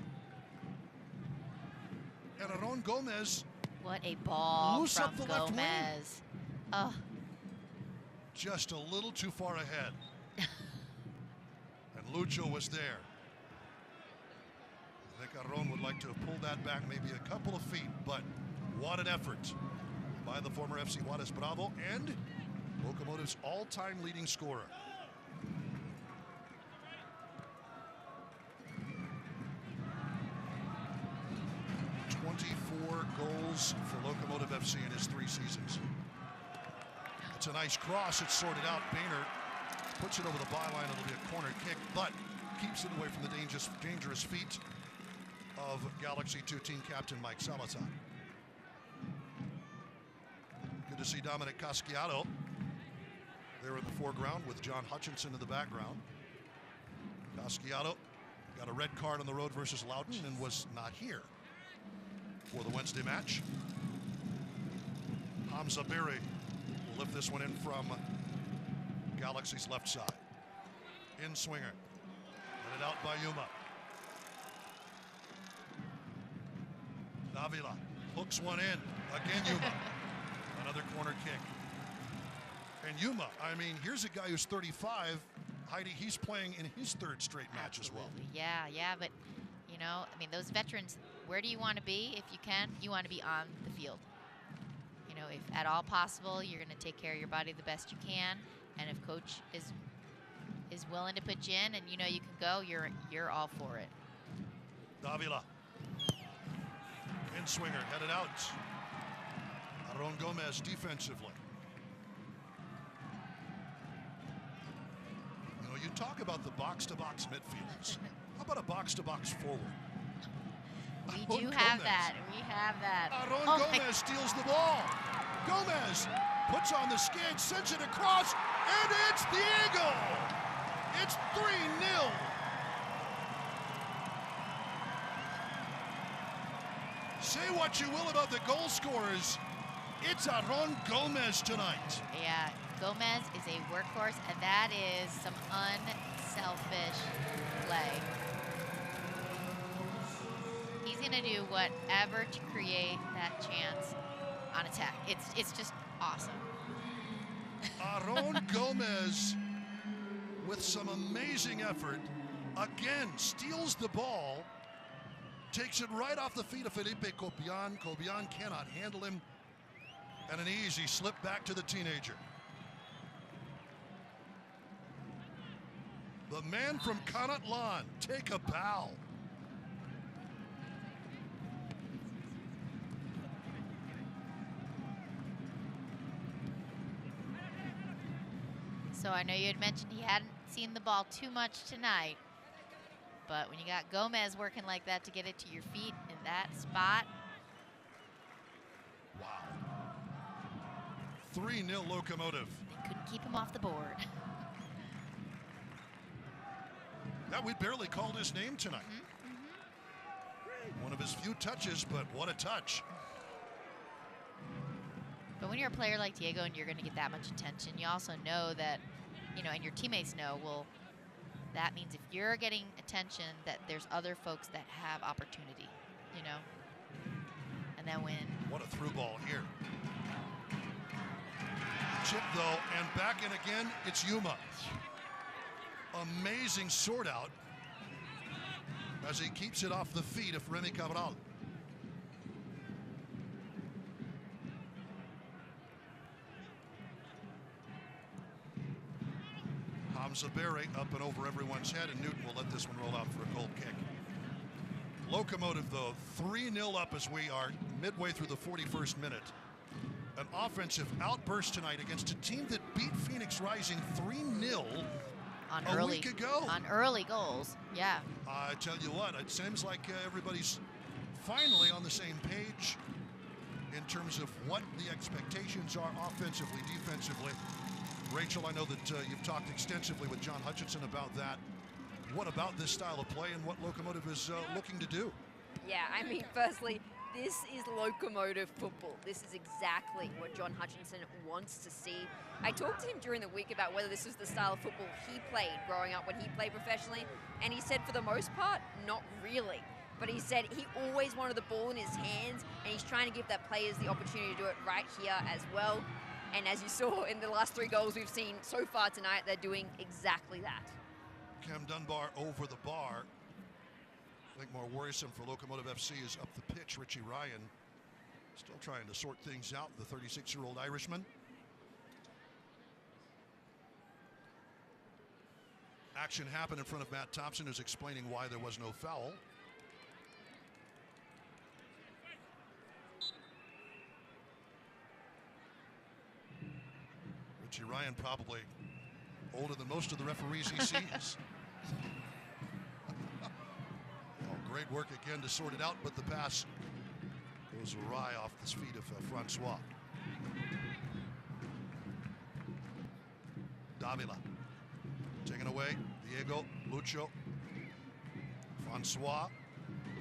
And Aron Gomez. What a ball Loose from up the left wing. Gomez. Oh, Just a little too far ahead. And Lucho was there. I think Aron would like to have pulled that back maybe a couple of feet, but what an effort by the former FC Juarez Bravo and Locomotive's all-time leading scorer. Goals for Locomotive FC in his 3 seasons. It's a nice cross. It's sorted out. Boehner puts it over the byline. It'll be a corner kick, but keeps it away from the dangerous feet of Galaxy 2 team captain Mike Salazar. Good to see Dominic Casciato there in the foreground with John Hutchinson in the background. Casciato got a red card on the road versus Loudoun and was not here for the Wednesday match. Hamza Berry will lift this one in from Galaxy's left side. In swinger. Let it out by Yuma. Davila hooks one in. Again Yuma. Another corner kick. And Yuma, I mean, here's a guy who's 35. Heidi, he's playing in his 3rd straight match as well. Yeah, but you know, I mean, those veterans, where do you want to be if you can? You want to be on the field. You know, if at all possible, you're going to take care of your body the best you can. And if coach is willing to put you in and you know you can go, you're all for it. Davila. In swinger, headed out. Aron Gomez defensively. talk about the box-to-box midfielders. How about a box-to-box forward? We Aron do have Gomez. that. We have that. Aron Oh my- Gomez steals the ball. Gomez puts on the skid, sends it across, and it's Diego. It's 3-0. Say what you will about the goal scorers. It's Aron Gomez tonight. Yeah, Gomez is a workhorse, and that is some unselfish play. He's gonna do whatever to create that chance on attack. It's just awesome. Aron Gomez, with some amazing effort, again steals the ball, takes it right off the feet of Felipe Cobian. Cobian cannot handle him, and an easy slip back to the teenager. The man from Kanatlan, take a bow. So I know you had mentioned he hadn't seen the ball too much tonight, but when you got Gomez working like that to get it to your feet in that spot, Wow. 3-0 Locomotive. they couldn't keep him off the board. That we barely called his name tonight. One of his few touches, but what a touch. But when you're a player like Diego and you're going to get that much attention, you also know that, you know, and your teammates know, well, that means if you're getting attention, that there's other folks that have opportunity, you know? And then when... What a through ball here. Chip, though, and back in again, it's Yuma. Amazing sort out as he keeps it off the feet of Remy Cabral. Hamza Berry up and over everyone's head, and Newton will let this one roll out for a goal kick. Locomotive, though, 3-0 up as we are midway through the 41st minute. An offensive outburst tonight against a team that beat Phoenix Rising 3-0 a week ago. On early goals, yeah. I tell you what, it seems like everybody's finally on the same page in terms of what the expectations are offensively, defensively. Rachel, I know that you've talked extensively with John Hutchinson about that. What about this style of play and what Locomotive is looking to do? Yeah, I mean, firstly, this is Locomotive football. This is exactly what John Hutchinson wants to see. I talked to him during the week about whether this was the style of football he played growing up when he played professionally, and he said for the most part, not really. But he said he always wanted the ball in his hands, and he's trying to give that players the opportunity to do it right here as well. And as you saw in the last 3 goals we've seen so far tonight, they're doing exactly that. Cam Dunbar over the bar. I think more worrisome for Locomotive FC is up the pitch. Richie Ryan still trying to sort things out, the 36-year-old Irishman. Action happened in front of Matt Thompson, who's explaining why there was no foul. Richie Ryan probably older than most of the referees he sees. Great work again to sort it out, but the pass goes awry off the feet of Francois. Davila taken away. Diego, Lucho. Francois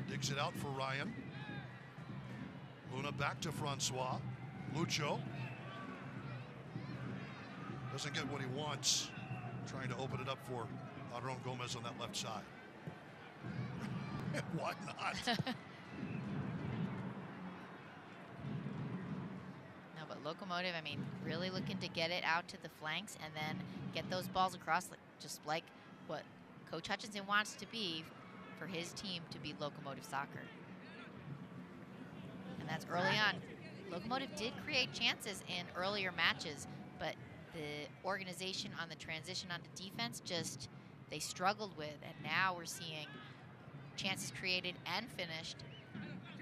digs it out for Ryan. Luna back to Francois. Lucho doesn't get what he wants. Trying to open it up for Aron Gomez on that left side. Why not? No, but Locomotive, I mean, really looking to get it out to the flanks and then get those balls across, just like what Coach Hutchinson wants to be for his team to be Locomotive soccer. And that's early on. Locomotive did create chances in earlier matches, but the organization on the transition onto defense just, they struggled with, and now we're seeing chances created and finished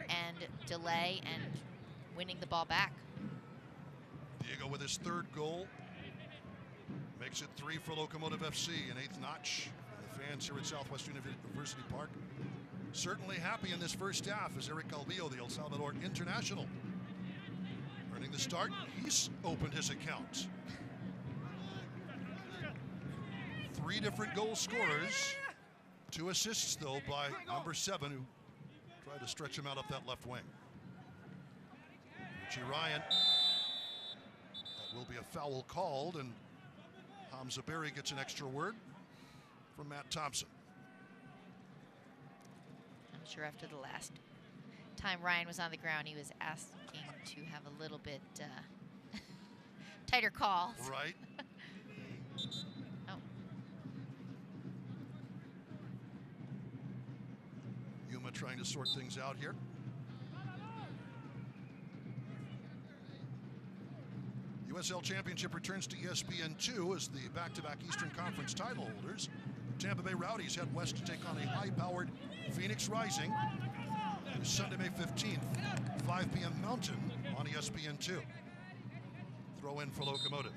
and delay and winning the ball back. Diego with his 3rd goal Makes it 3 for Locomotive FC, an 8th notch. And the fans here at Southwestern University Park certainly happy in this first half as Eric Calvillo, the El Salvador international, earning the start. He's opened his account. 3 different goal scorers. 2 assists, though, by number 7, who tried to stretch him out up that left wing. Richie Ryan. That will be a foul called, and Hamza Berry gets an extra word from Matt Thompson. I'm sure after the last time Ryan was on the ground, he was asking to have a little bit tighter calls. Right. Oh. Yuma trying to sort things out here. USL Championship returns to ESPN2 as the back-to-back Eastern Conference title holders. Tampa Bay Rowdies head west to take on a high-powered Phoenix Rising. It's Sunday, May 15th, 5 p.m. Mountain on ESPN2. Throw in for Locomotive.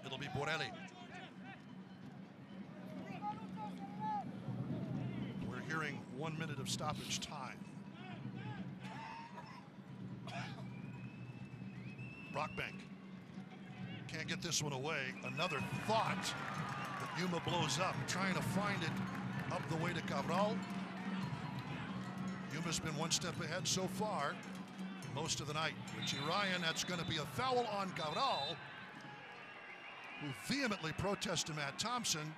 It'll be Borelli. We're hearing 1 minute of stoppage time. Brockbank can't get this one away. Another thought that Yuma blows up, trying to find it up the way to Cabral. Yuma's been 1 step ahead so far most of the night. Richie Ryan, that's going to be a foul on Cabral, who vehemently protests to Matt Thompson.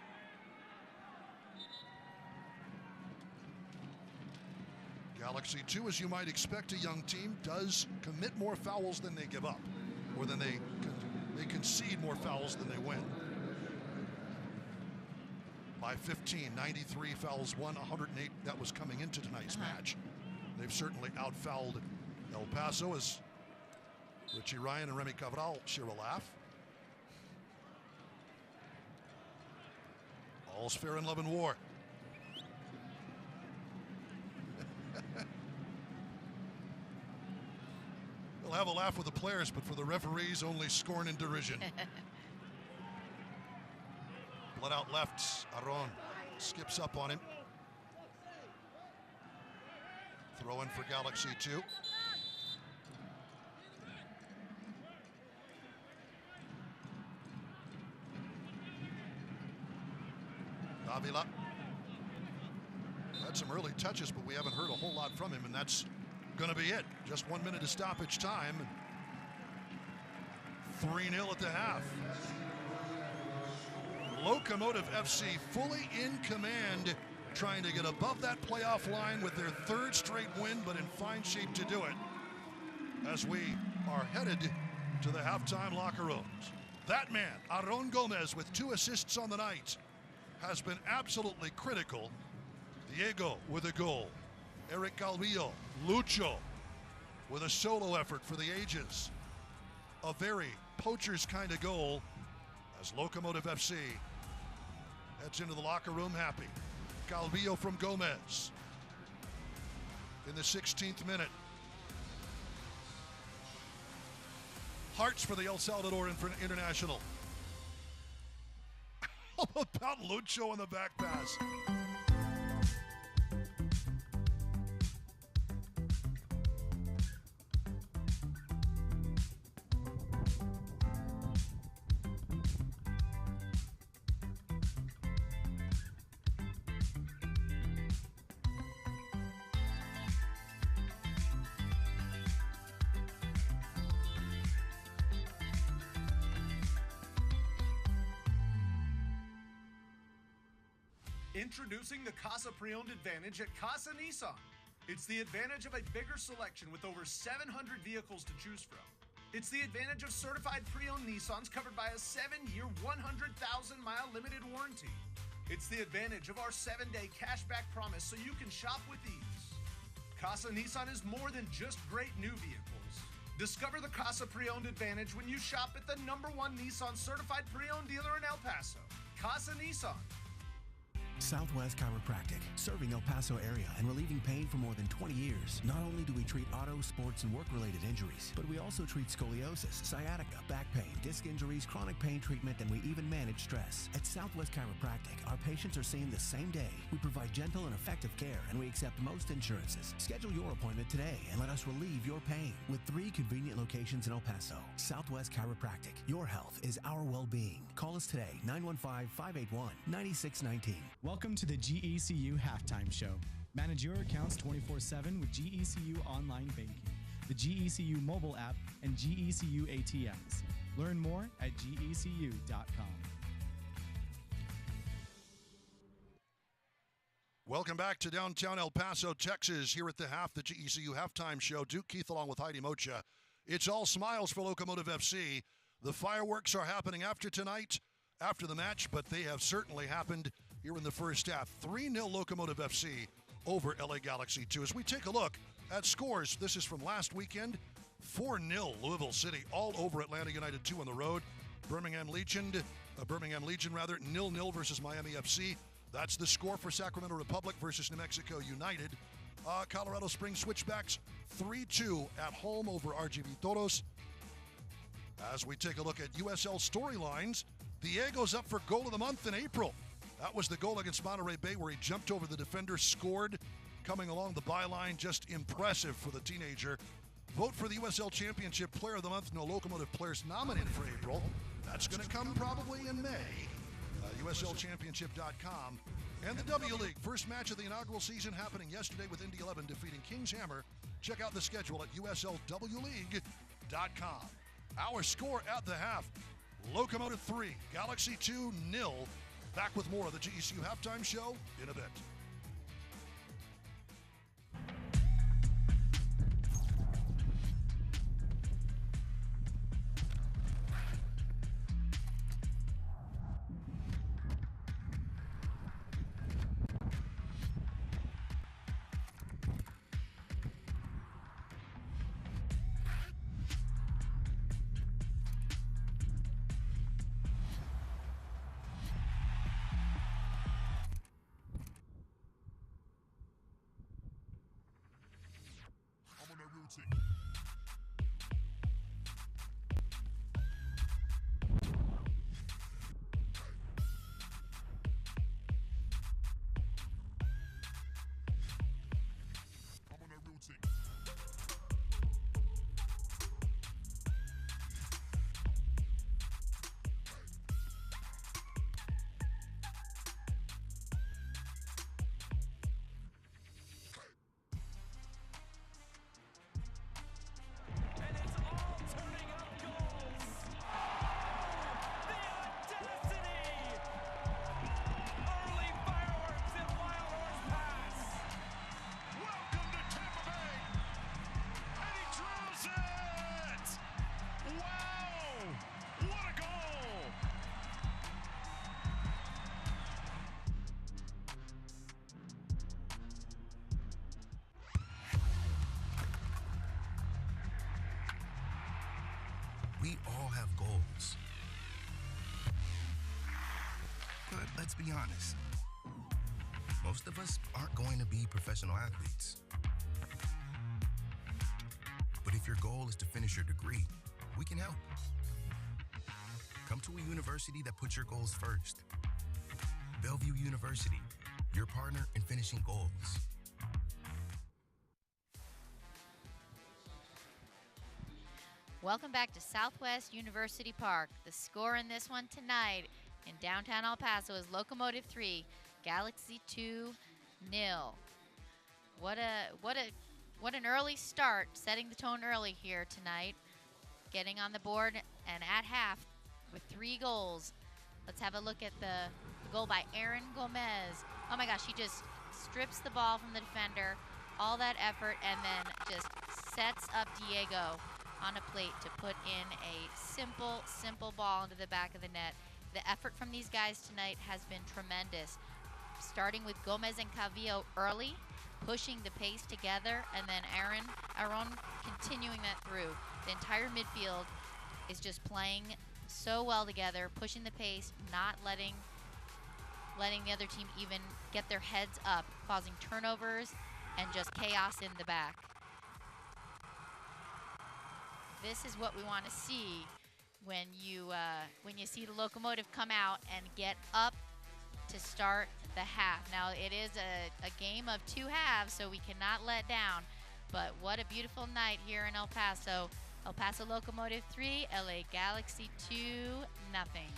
Galaxy 2, as you might expect, a young team, does commit more fouls than they give up, or than they concede more fouls than they win. By 15, 93 fouls won, 108 that was coming into tonight's match. They've certainly out-fouled El Paso as Richie Ryan and Remy Cabral share a laugh. All's fair in love and war. They'll have a laugh with the players, but for the referees, only scorn and derision. Blood out left. Aron skips up on him. Throw in for Galaxy 2. Davila had some early touches, but we haven't heard a whole lot from him, and that's going to be it. Just 1 minute of stoppage time. 3-0 at the half. Locomotive FC fully in command, trying to get above that playoff line with their 3rd straight win, but in fine shape to do it as we are headed to the halftime locker rooms. That man, Aron Gomez, with 2 assists on the night, has been absolutely critical. Diego with a goal. Eric Calvillo, Lucho with a solo effort for the ages. A very poachers kind of goal as Locomotive FC heads into the locker room happy. Calvillo from Gomez in the 16th minute. Hearts for the El Salvador International. How about Lucho on the back pass? Introducing the Casa Pre-Owned Advantage at Casa Nissan. It's the advantage of a bigger selection with over 700 vehicles to choose from. It's the advantage of certified pre-owned Nissans covered by a 7-year, 100,000-mile limited warranty. It's the advantage of our 7-day cashback promise so you can shop with ease. Casa Nissan is more than just great new vehicles. Discover the Casa Pre-Owned Advantage when you shop at the #1 Nissan certified pre-owned dealer in El Paso, Casa Nissan. Southwest Chiropractic, serving El Paso area and relieving pain for more than 20 years. Not only do we treat auto, sports, and work-related injuries, but we also treat scoliosis, sciatica, back pain, disc injuries, chronic pain treatment, and we even manage stress. At Southwest Chiropractic, our patients are seen the same day. We provide gentle and effective care, and we accept most insurances. Schedule your appointment today and let us relieve your pain. With 3 convenient locations in El Paso, Southwest Chiropractic. Your health is our well-being. Call us today, 915-581-9619. Welcome to the GECU Halftime Show. Manage your accounts 24/7 with GECU Online Banking, the GECU mobile app, and GECU ATMs. Learn more at gecu.com. Welcome back to downtown El Paso, Texas. Here at the GECU Halftime Show. Duke Keith along with Heidi Mocha. It's all smiles for Locomotive FC. The fireworks are happening after tonight, after the match, but they have certainly happened here in the first half. 3-0 Locomotive FC over LA Galaxy 2. As we take a look at scores, this is from last weekend. 4-0 Louisville City all over Atlanta United 2 on the road. Birmingham Legion, 0-0 versus Miami FC. That's the score for Sacramento Republic versus New Mexico United. Colorado Springs Switchbacks 3-2 at home over RGV Toros. As we take a look at USL storylines, Diego's up for goal of the month in April. That was the goal against Monterey Bay where he jumped over the defender, scored, coming along the byline. Just impressive for the teenager. Vote for the USL Championship Player of the Month. No Locomotive players nominated for April. That's going to come probably in May. USLChampionship.com. And the W League, first match of the inaugural season happening yesterday with Indy 11 defeating Kings Hammer. Check out the schedule at USLWleague.com. Our score at the half, Locomotive 3, Galaxy 2, 0. Back with more of the GECU Halftime Show in a bit. We all have goals. But let's be honest. Most of us aren't going to be professional athletes. But if your goal is to finish your degree, we can help. Come to a university that puts your goals first. Bellevue University, your partner in finishing goals. Welcome back to Southwest University Park. The score in this one tonight in downtown El Paso is Locomotive 3, Galaxy 2, 0. What an early start, setting the tone early here tonight. Getting on the board and at half with 3 goals. Let's have a look at the goal by Aaron Gomez. Oh my gosh, he just strips the ball from the defender. All that effort and then just sets up Diego on a plate to put in a simple ball into the back of the net. The effort from these guys tonight has been tremendous. Starting with Gomez and Cavillo early, pushing the pace together, and then Aaron continuing that through. The entire midfield is just playing so well together, pushing the pace, not letting letting the other team even get their heads up, causing turnovers and just chaos in the back. This is what we want to see when you see the Locomotive come out and get up to start the half. Now, it is a game of two halves, so we cannot let down. But what a beautiful night here in El Paso. El Paso Locomotive 3, LA Galaxy 2, nothing.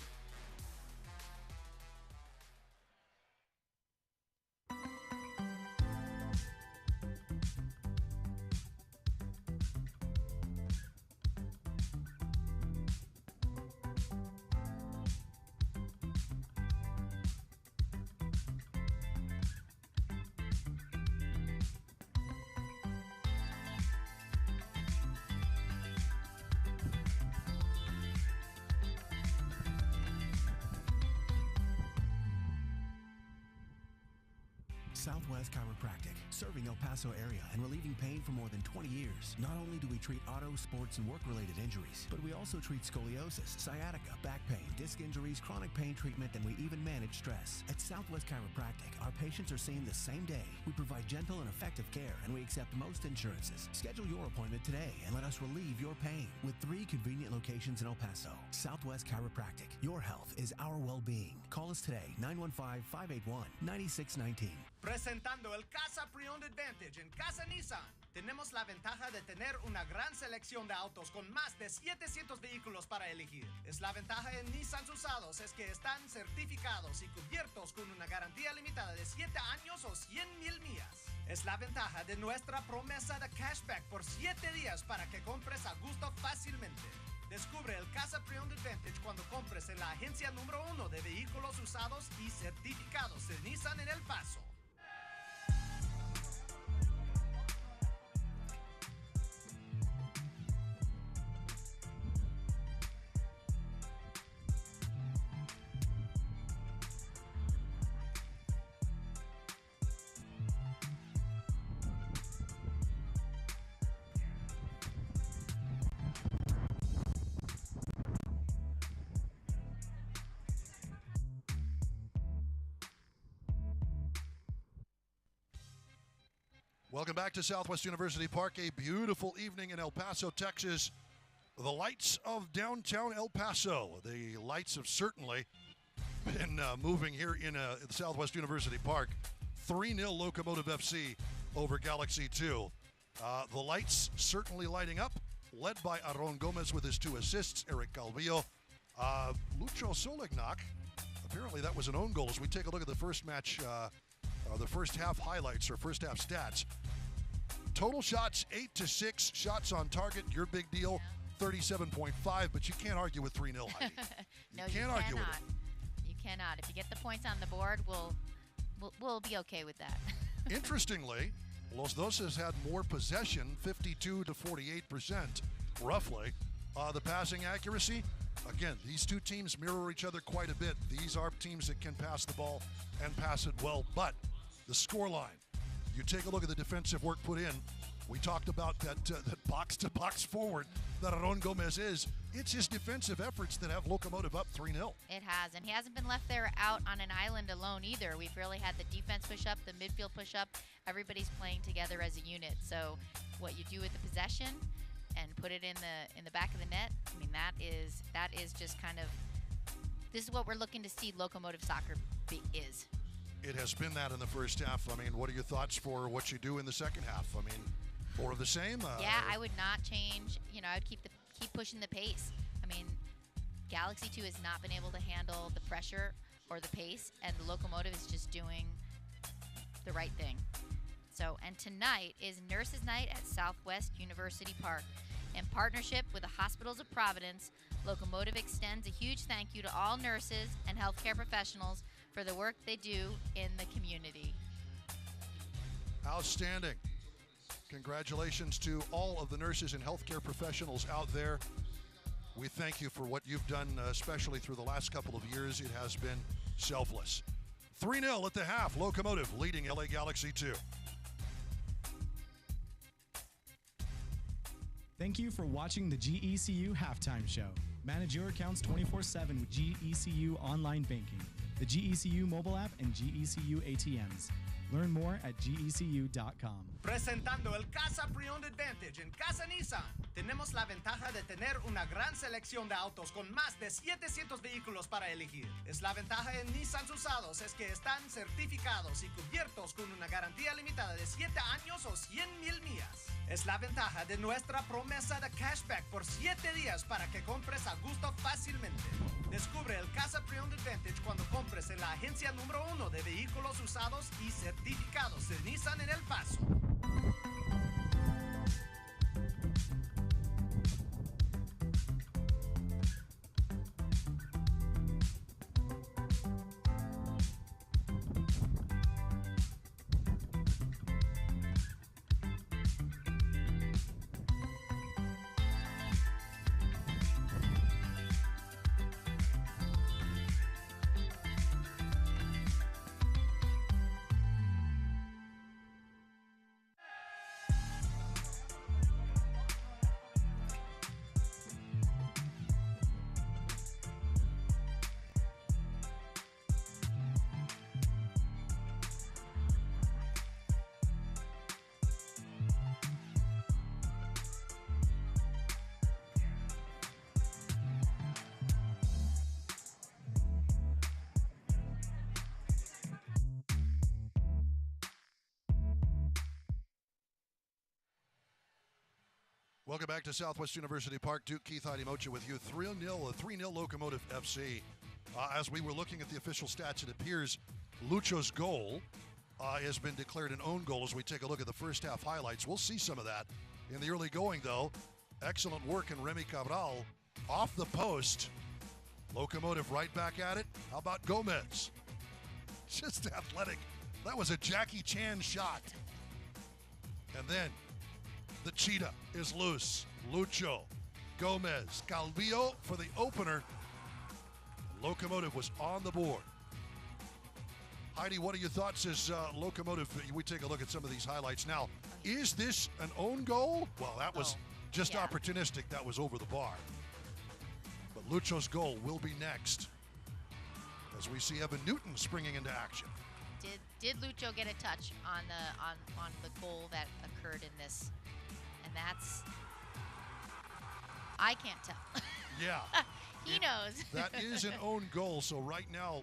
Southwest Chiropractic, serving El Paso area and relieving pain for more than 20 years. Not only do we treat auto, sports, and work-related injuries, but we also treat scoliosis, sciatica, back pain, disc injuries, chronic pain treatment, and we even manage stress. At Southwest Chiropractic, our patients are seen the same day. We provide gentle and effective care, and we accept most insurances. Schedule your appointment today and let us relieve your pain. With 3 convenient locations in El Paso, Southwest Chiropractic. Your health is our well-being. Call us today, 915-581-9619. Presentando el Casa Pre-Owned Advantage en Casa Nissan. Tenemos la ventaja de tener una gran selección de autos con más de 700 vehículos para elegir. Es la ventaja en Nissan usados, es que están certificados y cubiertos con una garantía limitada de 7 años o 100,000 millas. Es la ventaja de nuestra promesa de cashback por 7 días para que compres a gusto fácilmente. Descubre el Casa Pre-Owned Advantage cuando compres en la agencia número 1 de vehículos usados y certificados de Nissan en El Paso. Welcome back to Southwest University Park. A beautiful evening in El Paso, Texas. The lights of downtown El Paso. The lights have certainly been moving here in Southwest University Park. 3-0 Locomotive FC over Galaxy 2. The lights certainly lighting up, led by Aron Gomez with his 2 assists. Eric Calvillo. Lucho Solignac, apparently that was an own goal. As we take a look at the first match, the first half highlights or first half stats. Total shots 8-6, shots on target, your big deal 37.5, but you can't argue with 3-0, Heidi. No, you can't argue with it. You cannot. If you get the points on the board, we'll be okay with that. Interestingly, Los Dos has had more possession, 52 to 48%, roughly. The passing accuracy, again, these two teams mirror each other quite a bit. These are teams that can pass the ball and pass it well, but the scoreline, you take a look at the defensive work put in. We talked about that box-to-box forward that Aron Gomez is. It's his defensive efforts that have Locomotive up 3-0. It has, and he hasn't been left there out on an island alone either. We've really had the defense push up, the midfield push up. Everybody's playing together as a unit. So what you do with the possession and put it in the back of the net, I mean, that is just kind of, this is what we're looking to see Locomotive soccer is. It has been that in the first half. I mean, what are your thoughts for what you do in the second half? I mean, more of the same? Yeah, I would not change. You know, I would keep pushing the pace. I mean, Galaxy 2 has not been able to handle the pressure or the pace, and the Locomotive is just doing the right thing. So, and tonight is Nurses Night at Southwest University Park. In partnership with the Hospitals of Providence, Locomotive extends a huge thank you to all nurses and healthcare professionals for the work they do in the community. Outstanding. Congratulations to all of the nurses and healthcare professionals out there. We thank you for what you've done, especially through the last couple of years. It has been selfless. 3-0 at the half. Locomotive leading LA Galaxy 2. Thank you for watching the GECU Halftime Show. Manage your accounts 24/7 with GECU Online Banking. the GECU mobile app, and GECU ATMs. Learn more at gecu.com. Presentando el Casa Pre-Owned Advantage en Casa Nissan. Tenemos la ventaja de tener una gran selección de autos con más de 700 vehículos para elegir. Es la ventaja en Nissan usados, es que están certificados y cubiertos con una garantía limitada de 7 años o 100,000 millas. Es la ventaja de nuestra promesa de cashback por 7 días para que compres a gusto fácilmente. Descubre el Casa Pre-Owned Advantage cuando compres en la agencia número 1 de vehículos usados y certificados de Nissan en El Paso. Welcome back to Southwest University Park. Duke Keith Idemocha with you. 3-0 Locomotive FC. As we were looking at the official stats, it appears Lucho's goal has been declared an own goal as we take a look at the first half highlights. We'll see some of that in the early going, though. Excellent work in Remy Cabral off the post. Locomotive right back at it. How about Gomez? Just athletic. That was a Jackie Chan shot. And then the cheetah is loose. Lucho, Gomez, Calvillo for the opener. Locomotive was on the board. Heidi, what are your thoughts as Locomotive, we take a look at some of these highlights now. Is this an own goal? Well, that was just opportunistic. That was over the bar. But Lucho's goal will be next as we see Evan Newton springing into action. Did Lucho get a touch on the goal that occurred in this? And that's, I can't tell. Yeah. He knows. That is an own goal, so right now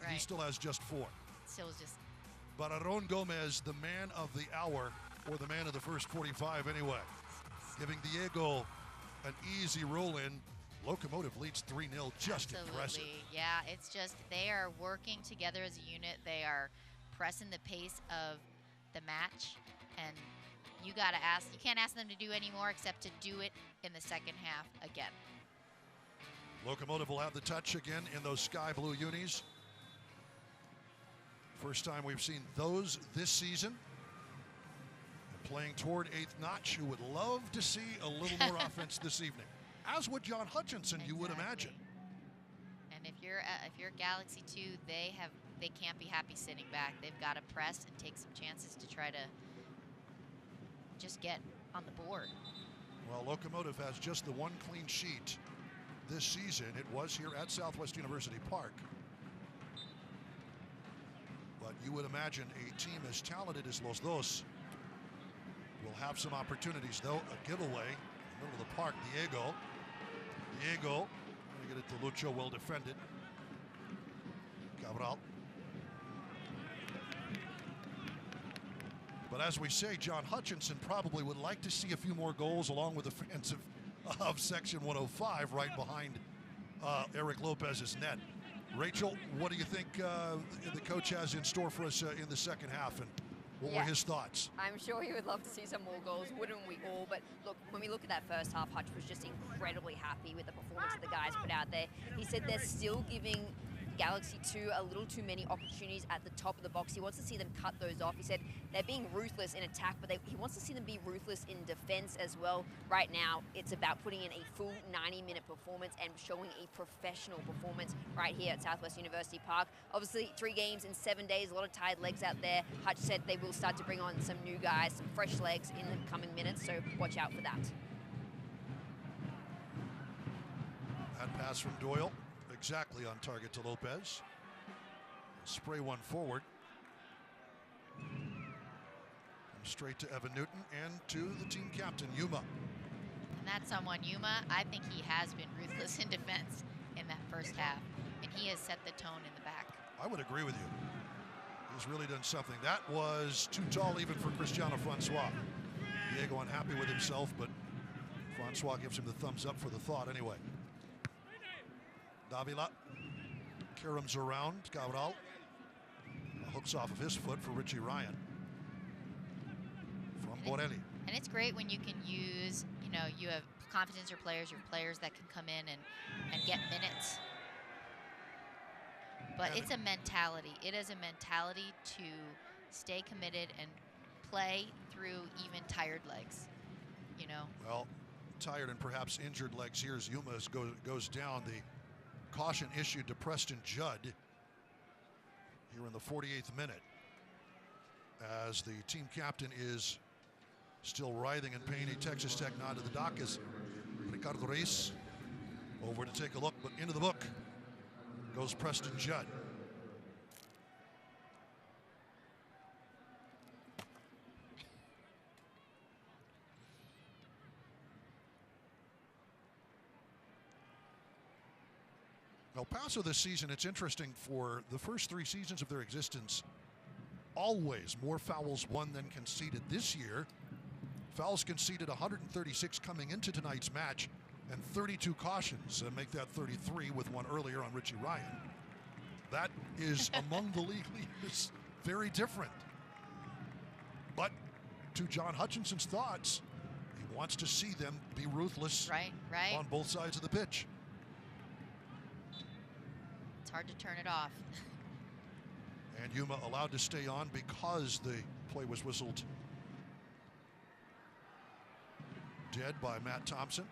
he still has just 4. Still just. But Aron Gomez, the man of the hour, or the man of the first 45 anyway, giving Diego an easy roll-in. Locomotive leads 3-0, just Absolutely. Impressive. Yeah, it's just they are working together as a unit. They are pressing the pace of the match, and you can't ask them to do any more except to do it in the second half again. Locomotive will have the touch again in those sky blue unis. First time we've seen those this season. And playing toward 8th notch, who would love to see a little more offense this evening. As would John Hutchinson, you would imagine. And if you're Galaxy 2, they can't be happy sitting back. They've got to press and take some chances to try to just get on the board. Well, Locomotive has just the one clean sheet this season. It was here at Southwest University Park. But you would imagine a team as talented as Los Dos will have some opportunities, though. A giveaway in the middle of the park. Diego, going to get it to Lucho, well defended. Cabral. But as we say, John Hutchinson probably would like to see a few more goals along with the fans of Section 105 right behind Eric Lopez's net. Rachel, what do you think the coach has in store for us in the second half, and what were his thoughts? I'm sure he would love to see some more goals, wouldn't we all? But look, when we look at that first half, Hutch was just incredibly happy with the performance that the guys put out there. He said they're still giving Galaxy 2 a little too many opportunities at the top of the box. He wants to see them cut those off. He said they're being ruthless in attack, but he wants to see them be ruthless in defense as well. Right now, it's about putting in a full 90-minute performance and showing a professional performance right here at Southwest University Park. Obviously, 3 games in 7 days, a lot of tired legs out there. Hutch said they will start to bring on some new guys, some fresh legs in the coming minutes, so watch out for that. That pass from Doyle. Exactly on target to Lopez. spray one forward. Straight to Evan Newton and to the team captain, Yuma. And that's someone, Yuma, I think he has been ruthless in defense in that first half. And he has set the tone in the back. I would agree with you. He's really done something. That was too tall even for Cristiano Francois. Diego unhappy with himself, but Francois gives him the thumbs up for the thought anyway. Davila caroms around Cabral. Hooks off of his foot for Richie Ryan. From Borelli. And it's great when you can use, you have confidence in your players that can come in and get minutes. But it's a mentality. It is a mentality to stay committed and play through even tired legs, Well, tired and perhaps injured legs here as Yuma goes down. The caution issued to Preston Judd here in the 48th minute as the team captain is still writhing in pain. A Texas Tech nod to the dock as Ricardo Reis over to take a look, but into the book goes Preston Judd. El Paso this season, it's interesting, for the first 3 seasons of their existence, always more fouls won than conceded. This year, fouls conceded 136 coming into tonight's match, and 32 cautions, make that 33 with one earlier on Richie Ryan. That is among the league leaders, very different. But to John Hutchinson's thoughts, he wants to see them be ruthless right. on both sides of the pitch. It's hard to turn it off. And Yuma allowed to stay on because the play was whistled dead by Matt Thompson.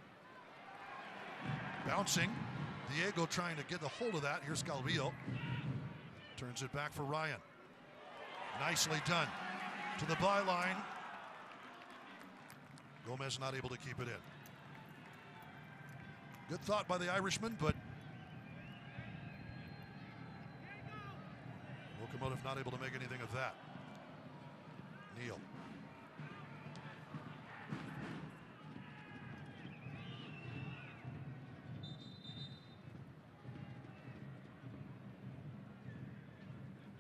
Bouncing. Diego trying to get a hold of that. Here's Calvillo. Turns it back for Ryan. Nicely done. To the byline. Gomez not able to keep it in. Good thought by the Irishman, but Locomotive not able to make anything of that. Neal.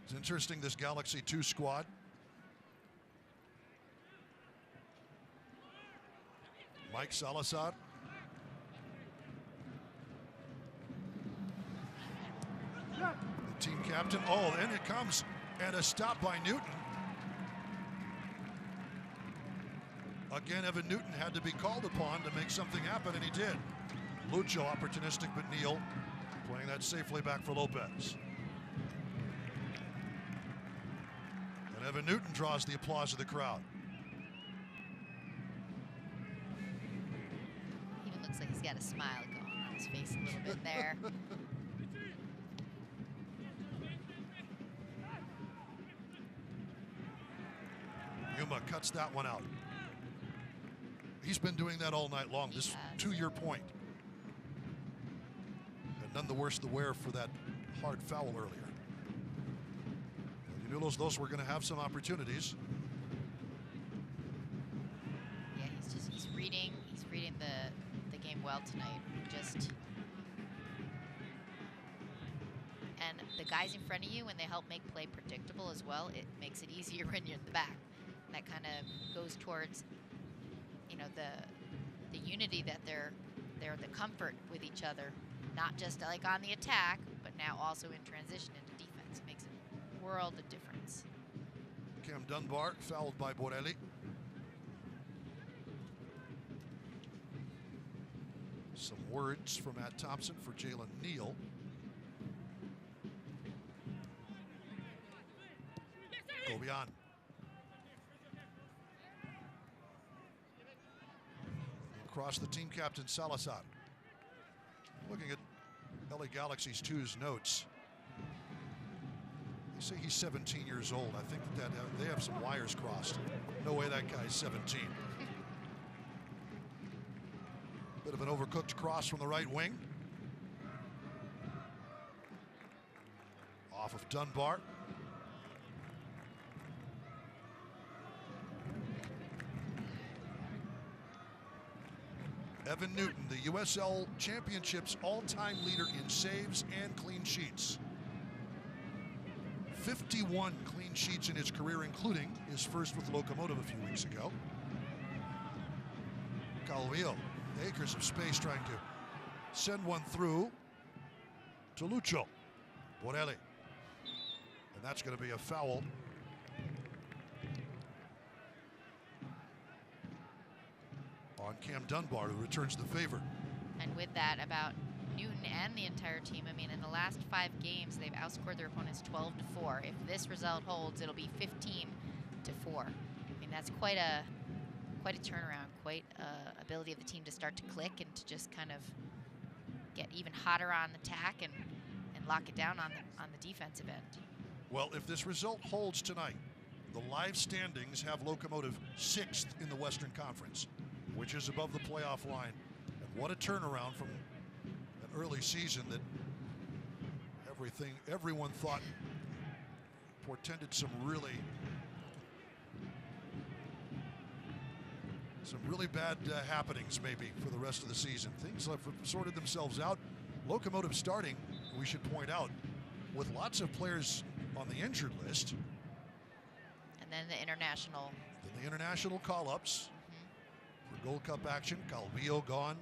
It's interesting, this Galaxy 2 squad. Mike Salazar. The team captain. Oh, and it comes, and a stop by Newton. Again, Evan Newton had to be called upon to make something happen, and he did. Lucho opportunistic, but Neal playing that safely back for Lopez. And Evan Newton draws the applause of the crowd. Even looks like he's got a smile going on his face a little bit there. Yuma cuts that one out. He's been doing that all night long. This, to your point. And none the worse the wear for that hard foul earlier. You knew those were going to have some opportunities. Yeah, he's reading the game well tonight. And the guys in front of you, when they help make play predictable as well, it makes it easier when you're in the back. And that kind of goes towards, the unity that they're the comfort with each other, not just like on the attack, but now also in transition into defense. It makes a world of difference. Cam Dunbar fouled by Borelli. Some words from Matt Thompson for Jalen Neal. Go beyond. Across the team captain Salazar. Looking at LA Galaxy's 2's notes. They say he's 17 years old. I think that they have some wires crossed. No way that guy's 17. Bit of an overcooked cross from the right wing. Off of Dunbar. Evan Newton, the USL Championship's all-time leader in saves and clean sheets. 51 clean sheets in his career, including his first with Locomotive a few weeks ago. Calvillo, acres of space trying to send one through to Lucho. Borelli. And that's going to be a foul. On Cam Dunbar, who returns the favor. And with that, about Newton and the entire team, I mean, in the last 5 games, they've outscored their opponents 12-4. If this result holds, it'll be 15-4. I mean, that's quite a turnaround, quite ability of the team to start to click and to just kind of get even hotter on attack and lock it down on the defensive end. Well, if this result holds tonight, the live standings have Locomotive 6th in the Western Conference, which is above the playoff line. And what a turnaround from an early season that everyone thought portended some really bad happenings maybe for the rest of the season. Things have sorted themselves out. Locomotive starting, we should point out, with lots of players on the injured list. And then the international. Then the international call-ups for Gold Cup action. Calvillo gone.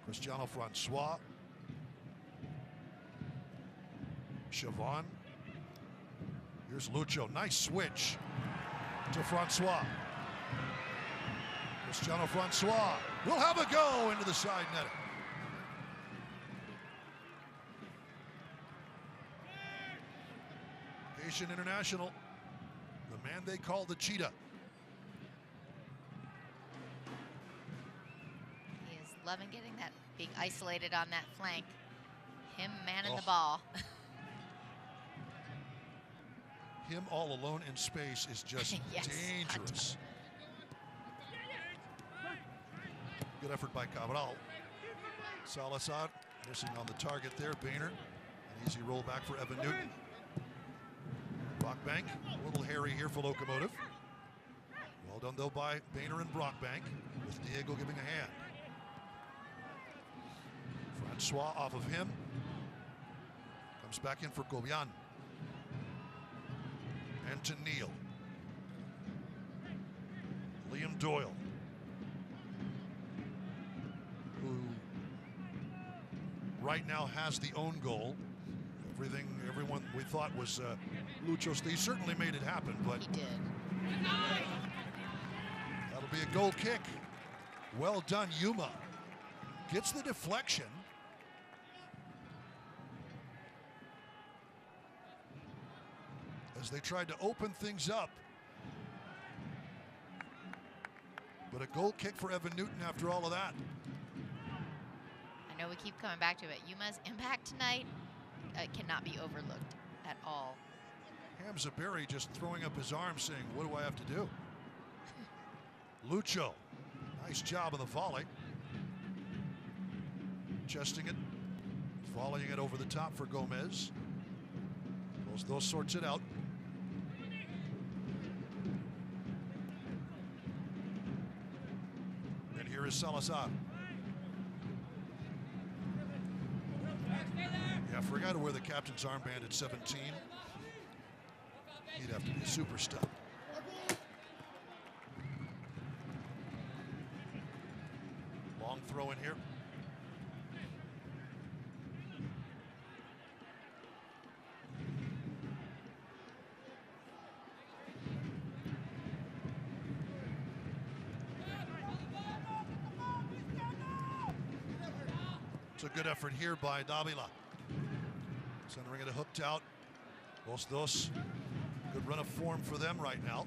Cristiano Francois. Chavon. Here's Lucho. Nice switch to Francois. Cristiano Francois will have a go into the side netting. Haitian international, the man they call the Cheetah. He is loving getting that, being isolated on that flank. Him manning the ball. Him all alone in space is just yes, dangerous. Good effort by Cabral. Salazar missing on the target there. Boehner, an easy roll back for Evan Newton. Brockbank, a little hairy here for Locomotive. Well done though by Boehner and Brockbank, with Diego giving a hand. Francois off of him. Comes back in for Gobian. And to Neal. Liam Doyle, who right now has the own goal. Everyone we thought was Lucho's. He certainly made it happen, but he did. That'll be a goal kick. Well done, Yuma. Gets the deflection. As they tried to open things up. But a goal kick for Evan Newton after all of that. I know we keep coming back to it. Yuma's impact tonight cannot be overlooked at all. Hamza Berry just throwing up his arms saying, what do I have to do? Lucho, nice job of the volley. Chesting it, volleying it over the top for Gomez. Those sorts it out. And here is Salazar. Yeah, I forgot to wear the captain's armband at 17. He'd have to be a superstar. Long throw in here. It's a good effort here by Davila. Centering it hooked out. Los Dos. Good run of form for them right now.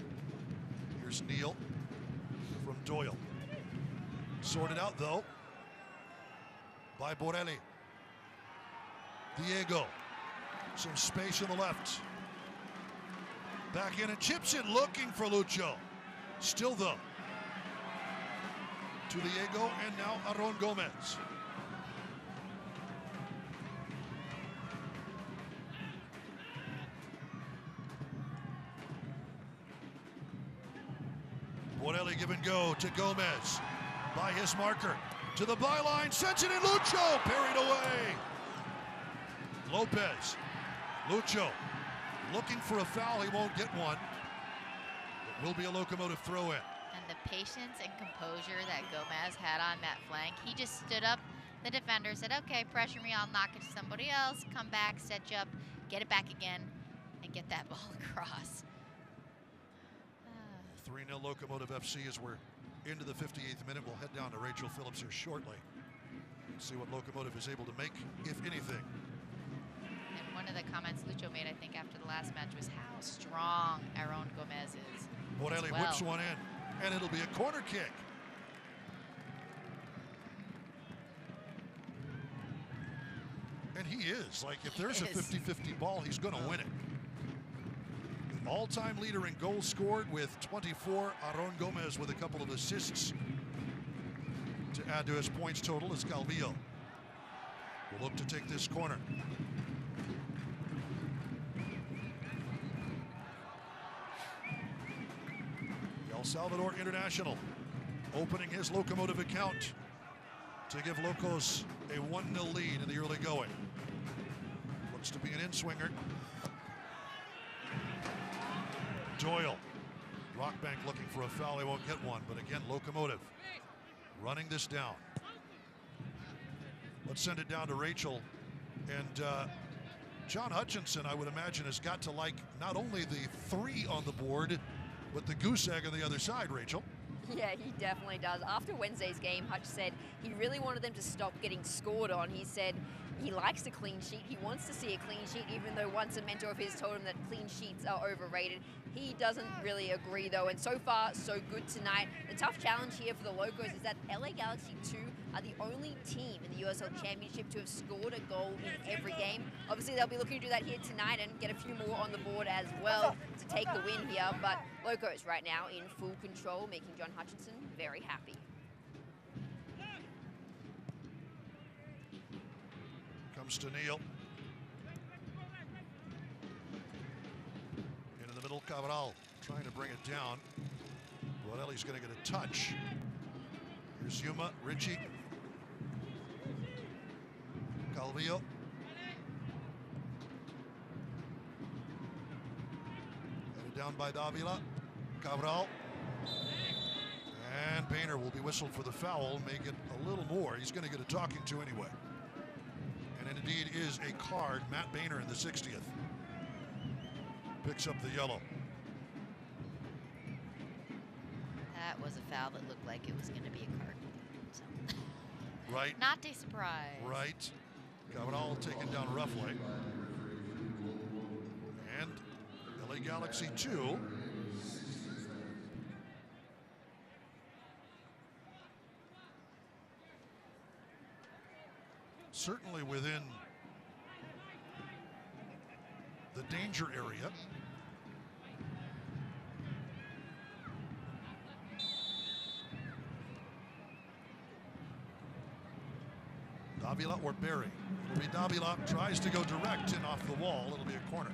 Here's Neal from Doyle. Sorted out though by Borelli. Diego. Some space on the left. Back in and chips it, looking for Lucho. Still though. To Diego and now Aron Gomez. Borelli give and go to Gomez. By his marker. To the byline. Sends it in. Lucho parried away. Lopez. Lucho looking for a foul. He won't get one. It will be a Locomotive throw-in. And the patience and composure that Gomez had on that flank, he just stood up. The defender said, okay, pressure me, I'll knock it to somebody else, come back, set you up, get it back again, and get that ball across. 3-0 Locomotive FC as we're into the 58th minute. We'll head down to Rachel Phillips here shortly. See what Locomotive is able to make, if anything. And one of the comments Lucho made, I think, after the last match was how strong Aaron Gomez is. Borelli whips one in, and it'll be a corner kick. And he is. Like, if there's a 50-50 ball, he's going to win it. The all-time leader in goals scored with 24. Aaron Gomez with a couple of assists to add to his points total is Calvillo. Will look to take this corner. El Salvador International opening his Locomotive account to give Locos a 1-0 lead in the early going. Looks to be an in-swinger. Doyle. Rockbank looking for a foul. He won't get one, but again, Locomotive running this down. Let's send it down to Rachel. And John Hutchinson, I would imagine, has got to like not only the 3 on the board, but the goose egg on the other side, Rachel. Yeah, he definitely does. After Wednesday's game, Hutch said he really wanted them to stop getting scored on. He said he likes a clean sheet. He wants to see a clean sheet, even though once a mentor of his told him that clean sheets are overrated. He doesn't really agree, though, and so far, so good tonight. The tough challenge here for the Locos is that LA Galaxy 2 are the only team in the USL Championship to have scored a goal in every game. Obviously, they'll be looking to do that here tonight and get a few more on the board as well to take the win here, but Locos right now in full control, making John Hutchinson very happy. Comes to Neal. Into the middle, Cabral trying to bring it down. Borelli's going to get a touch. Here's Yuma, Richie. Calvillo. Headed down by Davila. Cabral. And Painter will be whistled for the foul. May get a little more. He's going to get a talking to anyway. And it indeed is a card. Matt Boehner in the 60th. Picks up the yellow. That was a foul that looked like it was going to be a card. So. Right. Not a surprise. Right. Cabral taken down roughly. And LA Galaxy 2. Certainly within the danger area. Davila or Berry. It'll be Davila, tries to go direct and off the wall. It'll be a corner.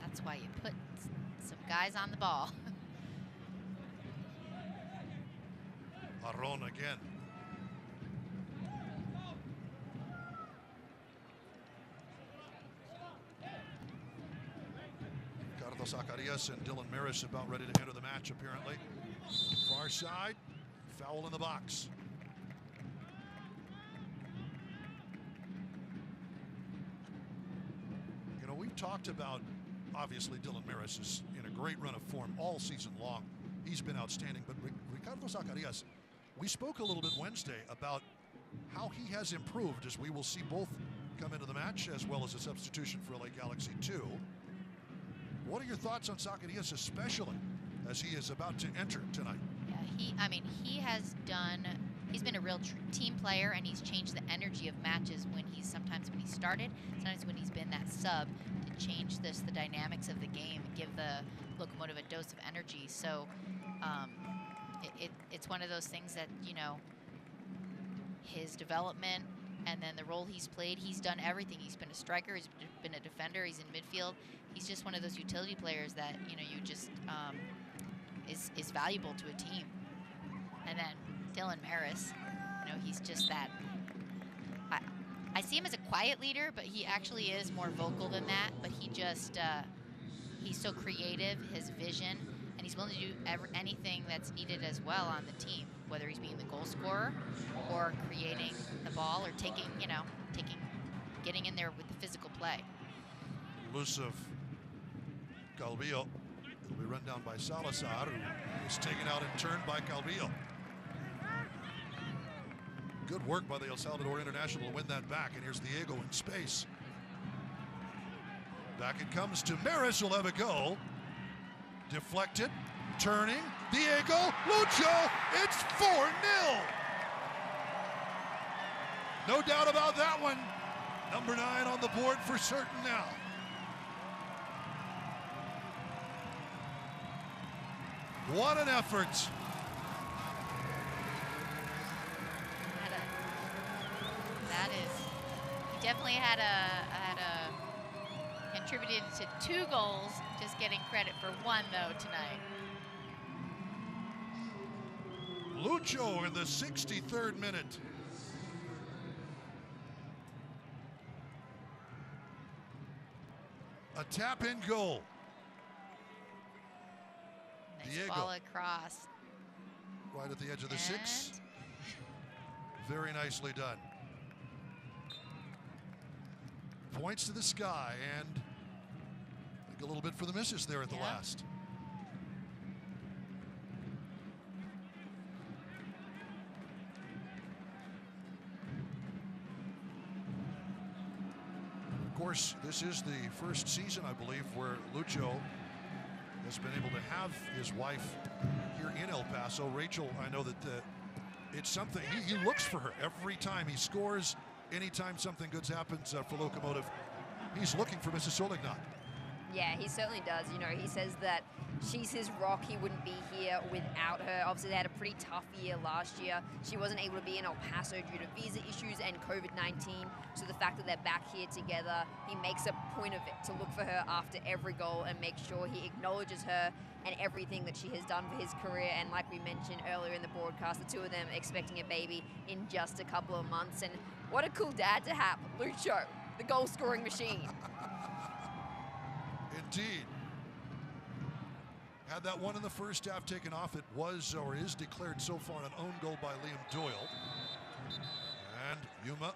That's why you put some guys on the ball. Aron again. Carlos Zacarias and Dylan Maris about ready to enter the match, apparently. Far side, foul in the box. You know, we've talked about, obviously, Dylan Maris is in a great run of form all season long. He's been outstanding, but Ricardo Zacarias, we spoke a little bit Wednesday about how he has improved, as we will see both come into the match as well as a substitution for LA Galaxy 2. What are your thoughts on Zacarias, especially as he is about to enter tonight? Yeah, he's been a real team player, and he's changed the energy of matches sometimes when he started, sometimes when he's been that sub to change the dynamics of the game and give the Locomotive a dose of energy. So it's one of those things that, you know, his development and then the role he's played, he's done everything. He's been a striker, he's been a defender, he's in midfield. he's just one of those utility players that, you know, you just is valuable to a team. And then Dylan Maris, you know, he's just that. I see him as a quiet leader, but he actually is more vocal than that. But he just, he's so creative, his vision, and he's willing to do anything that's needed as well on the team, whether he's being the goal scorer or creating the ball or taking, you know, getting in there with the physical play. Elusive Calvillo. It'll be run down by Salazar, who is taken out in turn by Calvillo. Good work by the El Salvador International to win that back, and here's Diego in space. Back it comes to Maris, will have a go. Deflected, turning, Diego, Lucho, it's 4-0. No doubt about that one. Number 9 on the board for certain now. What an effort. That is, he definitely had contributed to 2 goals, just getting credit for 1 though tonight. Lucho in the 63rd minute. A tap-in goal. Nice Diego. ball across. Right at the edge of the 6. Very nicely done. Points to the sky, and I think a little bit for the misses there at the last. Of course, this is the first season, I believe, where Lucho has been able to have his wife here in El Paso. Rachel, I know that it's something, he looks for her every time he scores. Anytime something good happens for Locomotive, he's looking for Mrs. Solignat. Yeah, he certainly does. You know, he says that she's his rock. He wouldn't be here without her. Obviously, they had a pretty tough year last year. She wasn't able to be in El Paso due to visa issues and COVID-19. So the fact that they're back here together, he makes a point of it to look for her after every goal and make sure he acknowledges her and everything that she has done for his career. And like we mentioned earlier in the broadcast, the 2 of them expecting a baby in just a couple of months. And what a cool dad to have, Lucho, the goal-scoring machine. Indeed. Had that one in the first half taken off, it was or is declared so far an own goal by Liam Doyle. And Yuma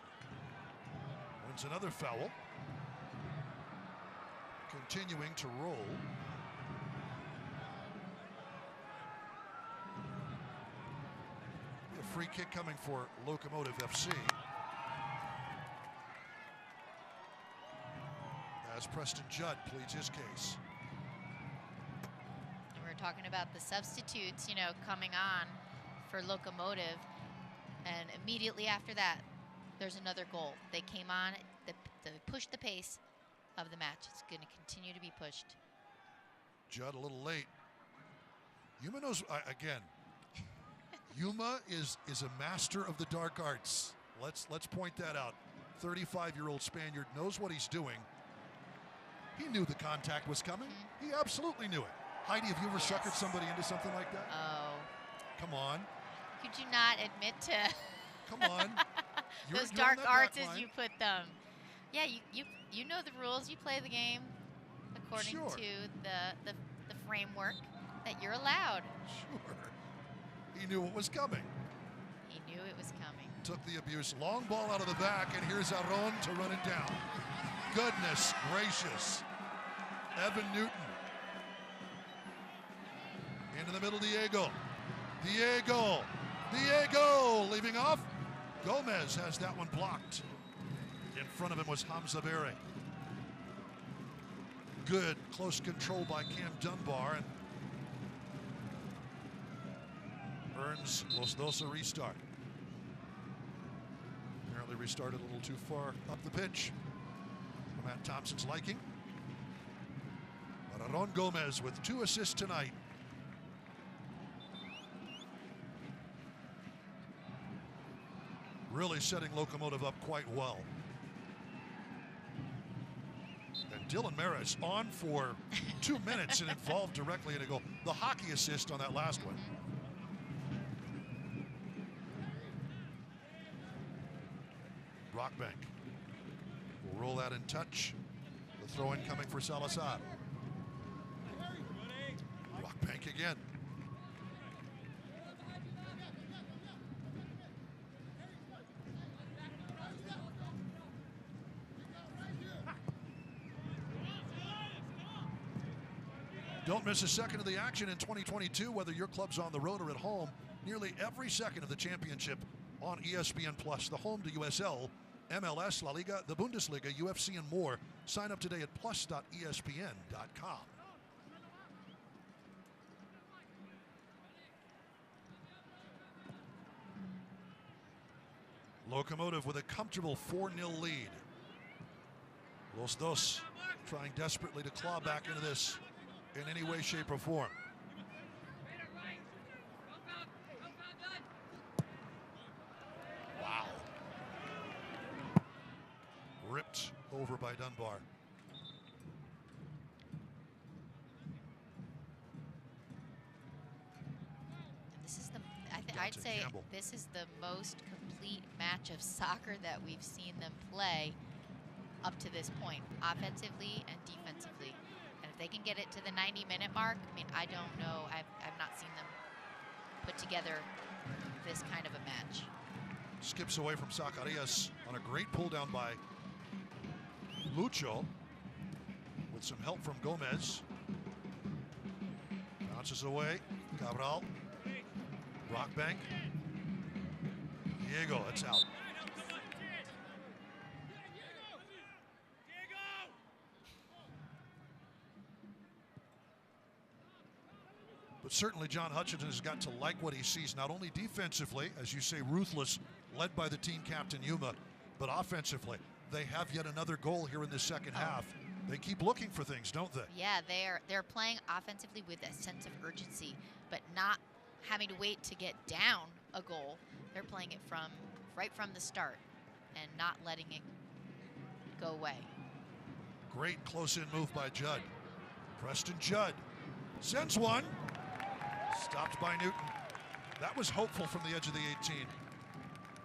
wins another foul. Continuing to roll. A free kick coming for Locomotive FC. As Preston Judd pleads his case. We're talking about the substitutes, you know, coming on for Locomotive, and immediately after that, there's another goal. They came on, they pushed the pace of the match. It's going to continue to be pushed. Judd a little late. Yuma knows, again, Yuma is a master of the dark arts. Let's point that out. 35-year-old Spaniard knows what he's doing. He knew the contact was coming. He absolutely knew it. Heidi, have you ever suckered somebody into something like that? Oh. Come on. Could you not admit to Come on. those dark arts as you put them? Yeah, you know the rules. You play the game according to the framework that you're allowed. Sure. He knew it was coming. He knew it was coming. Took the abuse. Long ball out of the back, and here's Aron to run it down. Goodness gracious. Evan Newton. Into the middle, Diego. Diego leaving off. Gomez has that one blocked. In front of him was Hamza Berry. Good close control by Cam Dunbar, and earns Los Dos a restart. Apparently restarted a little too far up the pitch for Matt Thompson's liking. But Aron Gomez with 2 assists tonight. Really setting Locomotive up quite well. And Dylan Maris on for 2 minutes and involved directly in a goal. The hockey assist on that last one. Brockbank will roll that in touch. The throw in coming for Salazar. Brockbank again. Don't miss a second of the action in 2022, whether your club's on the road or at home. Nearly every second of the championship on ESPN Plus, the home to USL, MLS, La Liga, the Bundesliga, UFC, and more. Sign up today at plus.espn.com. Locomotive with a comfortable 4-0 lead. Los Dos trying desperately to claw back into this in any way, shape, or form. Wow. Ripped over by Dunbar. This is I'd say Campbell. this is the most complete match of soccer that we've seen them play up to this point, offensively and defensively. And if they can get it to the 90-minute mark, I mean, I don't know. I've not seen them put together this kind of a match. Skips away from Zacarias on a great pull down by Lucho with some help from Gomez. Bounces away. Cabral. Brockbank. Diego, that's out. But certainly John Hutchinson has got to like what he sees, not only defensively, as you say, ruthless, led by the team captain Yuma, but offensively. They have yet another goal here in the second half. They keep looking for things, don't they? Yeah, they're playing offensively with a sense of urgency, but not having to wait to get down a goal. They're playing it right from the start and not letting it go away. Great close-in move by Judd. Preston Judd sends one. Stopped by Newton. That was hopeful from the edge of the 18.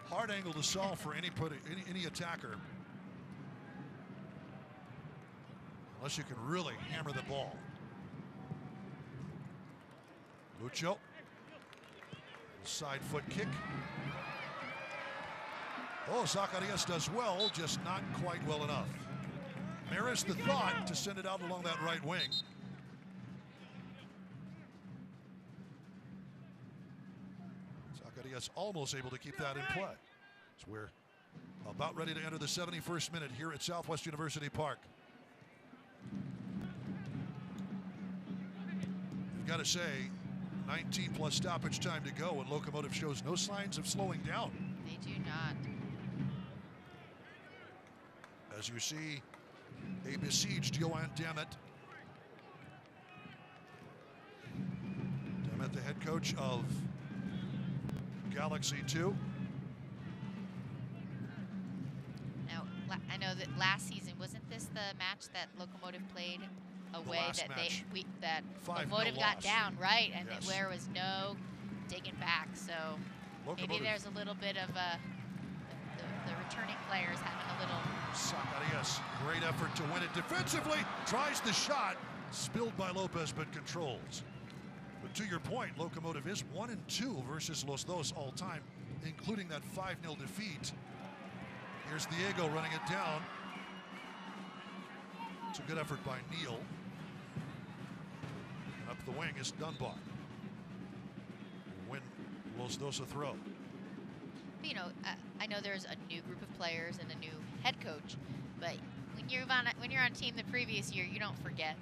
Hard angle to solve for any attacker. Unless you can really hammer the ball. Lucho. Side foot kick. Oh, Zacarias does well, just not quite well enough. Maris the thought to send it out along that right wing. Zacarias almost able to keep that in play. So we're about ready to enter the 71st minute here at Southwest University Park. You've got to say, 19 plus stoppage time to go, and Locomotive shows no signs of slowing down. They do not. As you see, a besieged Johan Dammit. Dammit, the head coach of Galaxy 2. Now, I know that last season, wasn't this the match that Locomotive played away that Locomotive got down, right? And yes. There was no digging back. So maybe there's a little bit of the returning players having a little. Zacarias, great effort to win it defensively. Tries the shot, spilled by Lopez, but controls. But to your point, Locomotive is 1-2 versus Los Dos all time, including that 5-0 defeat. Here's Diego running it down. It's a good effort by Neal. And up the wing is Dunbar. Win Los Dos a throw. You know, I know there's a new group of players and a new head coach, but when you're on a team the previous year, you don't forget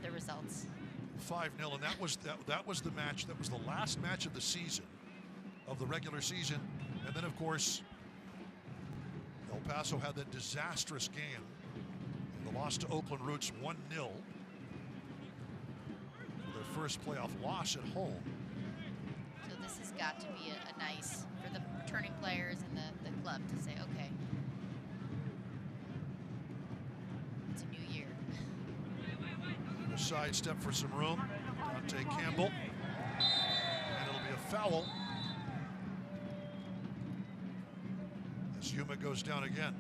the results. 5-0, and that was the match. That was the last match of the season, of the regular season, and then of course El Paso had that disastrous game, the loss to Oakland Roots 1-0. Their first playoff loss at home. So this has got to be a nice, for the returning players and the club to say, okay, it's sidestep for some room. Dante Campbell. And it'll be a foul as Yuma goes down again.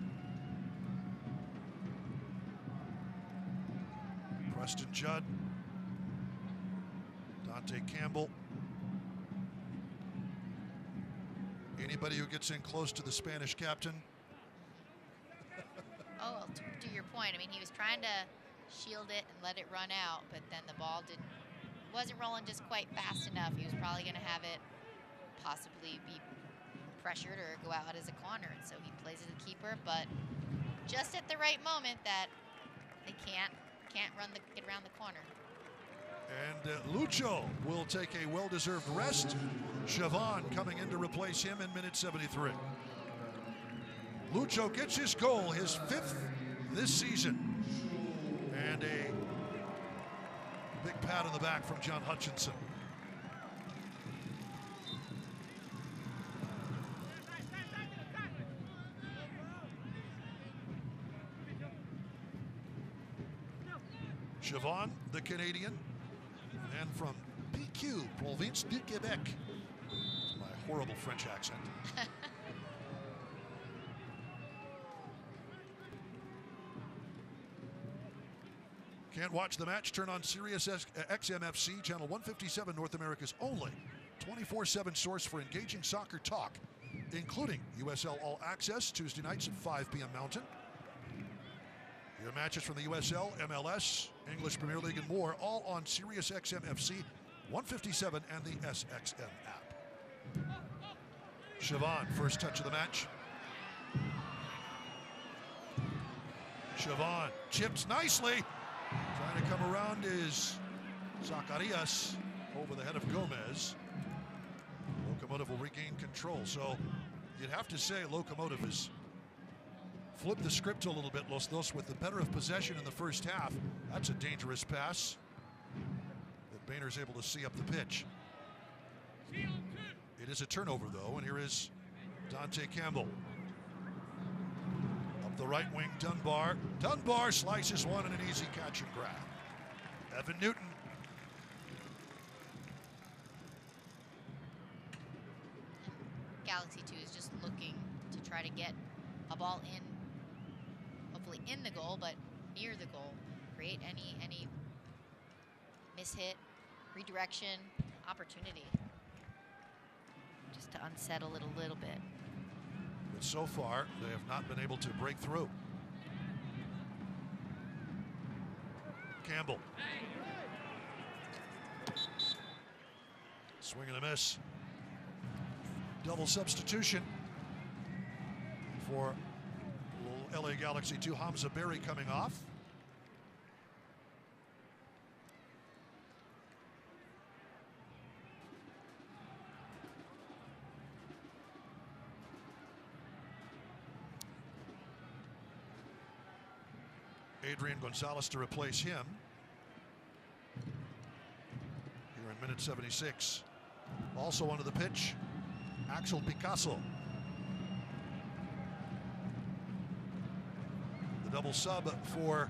Preston Judd. Dante Campbell. Anybody who gets in close to the Spanish captain. Oh, well, to your point, I mean, he was trying to shield it and let it run out, but then the ball wasn't rolling just quite fast enough. He was probably going to have it possibly be pressured or go out as a corner, and so he plays it to the keeper, but just at the right moment that they can't get around the corner. And Lucho will take a well-deserved rest. Siobhan coming in to replace him in minute 73. Lucho gets his goal, his 5th this season. And a big pat on the back from John Hutchinson. Siobhan, the Canadian, and from PQ, Province du Québec. That's my horrible French accent. Can't watch the match? Turn on Sirius XMFC, channel 157, North America's only 24/7 source for engaging soccer talk, including USL All Access, Tuesday nights at 5 p.m. Mountain. Your matches from the USL, MLS, English Premier League, and more, all on Sirius XMFC 157 and the SXM app. Siobhan, first touch of the match. Siobhan chips nicely. Trying to come around is Zacarias over the head of Gomez. Locomotive will regain control. So you'd have to say Locomotive has flipped the script a little bit, Los Dos, with the better of possession in the first half. That's a dangerous pass that Boehner's able to see up the pitch. It is a turnover, though, and here is Dante Campbell. Up the right wing, Dunbar. Dunbar slices one and an easy catch and grab. Evan Newton. Galaxy 2 is just looking to try to get a ball in, hopefully in the goal, but near the goal. Create any mishit, redirection, opportunity. Just to unsettle it a little bit. But so far, they have not been able to break through. Campbell. Swing and a miss. Double substitution for LA Galaxy 2. Hamza Berry coming off. Adrian Gonzalez to replace him. Here in minute 76. Also onto the pitch, Axel Picasso. The double sub for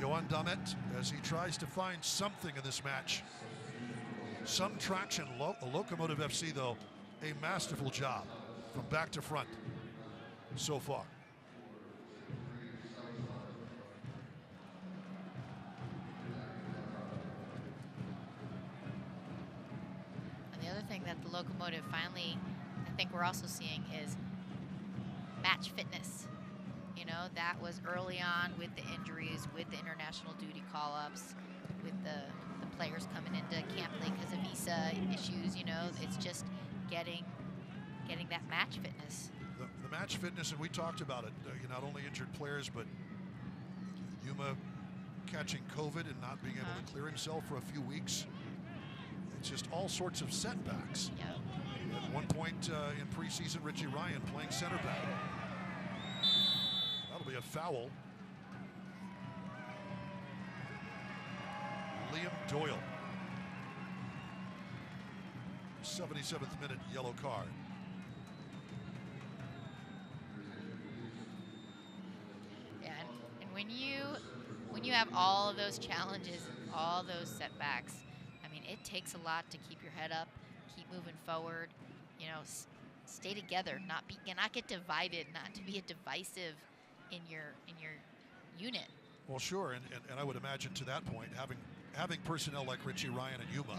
Yohan Damet as he tries to find something in this match. Some traction. Locomotive FC, though, a masterful job from back to front so far. And the other thing that the Locomotive finally, I think we're also seeing is match fitness. You know, that was early on with the injuries, with the international duty call-ups, with the players coming into camp late because of visa issues. You know, it's just getting that match fitness. The match fitness, and we talked about it, not only injured players, but Yuma catching COVID and not being able to clear himself for a few weeks. It's just all sorts of setbacks. Yeah. At one point in preseason, Richie Ryan playing center back. That'll be a foul. Liam Doyle. 77th minute yellow card. have all of those challenges, all those setbacks, I mean, it takes a lot to keep your head up, keep moving forward, you know, stay together, not get divided, not to be a divisive in your unit. Well, sure, and I would imagine to that point, having personnel like Richie Ryan and Yuma,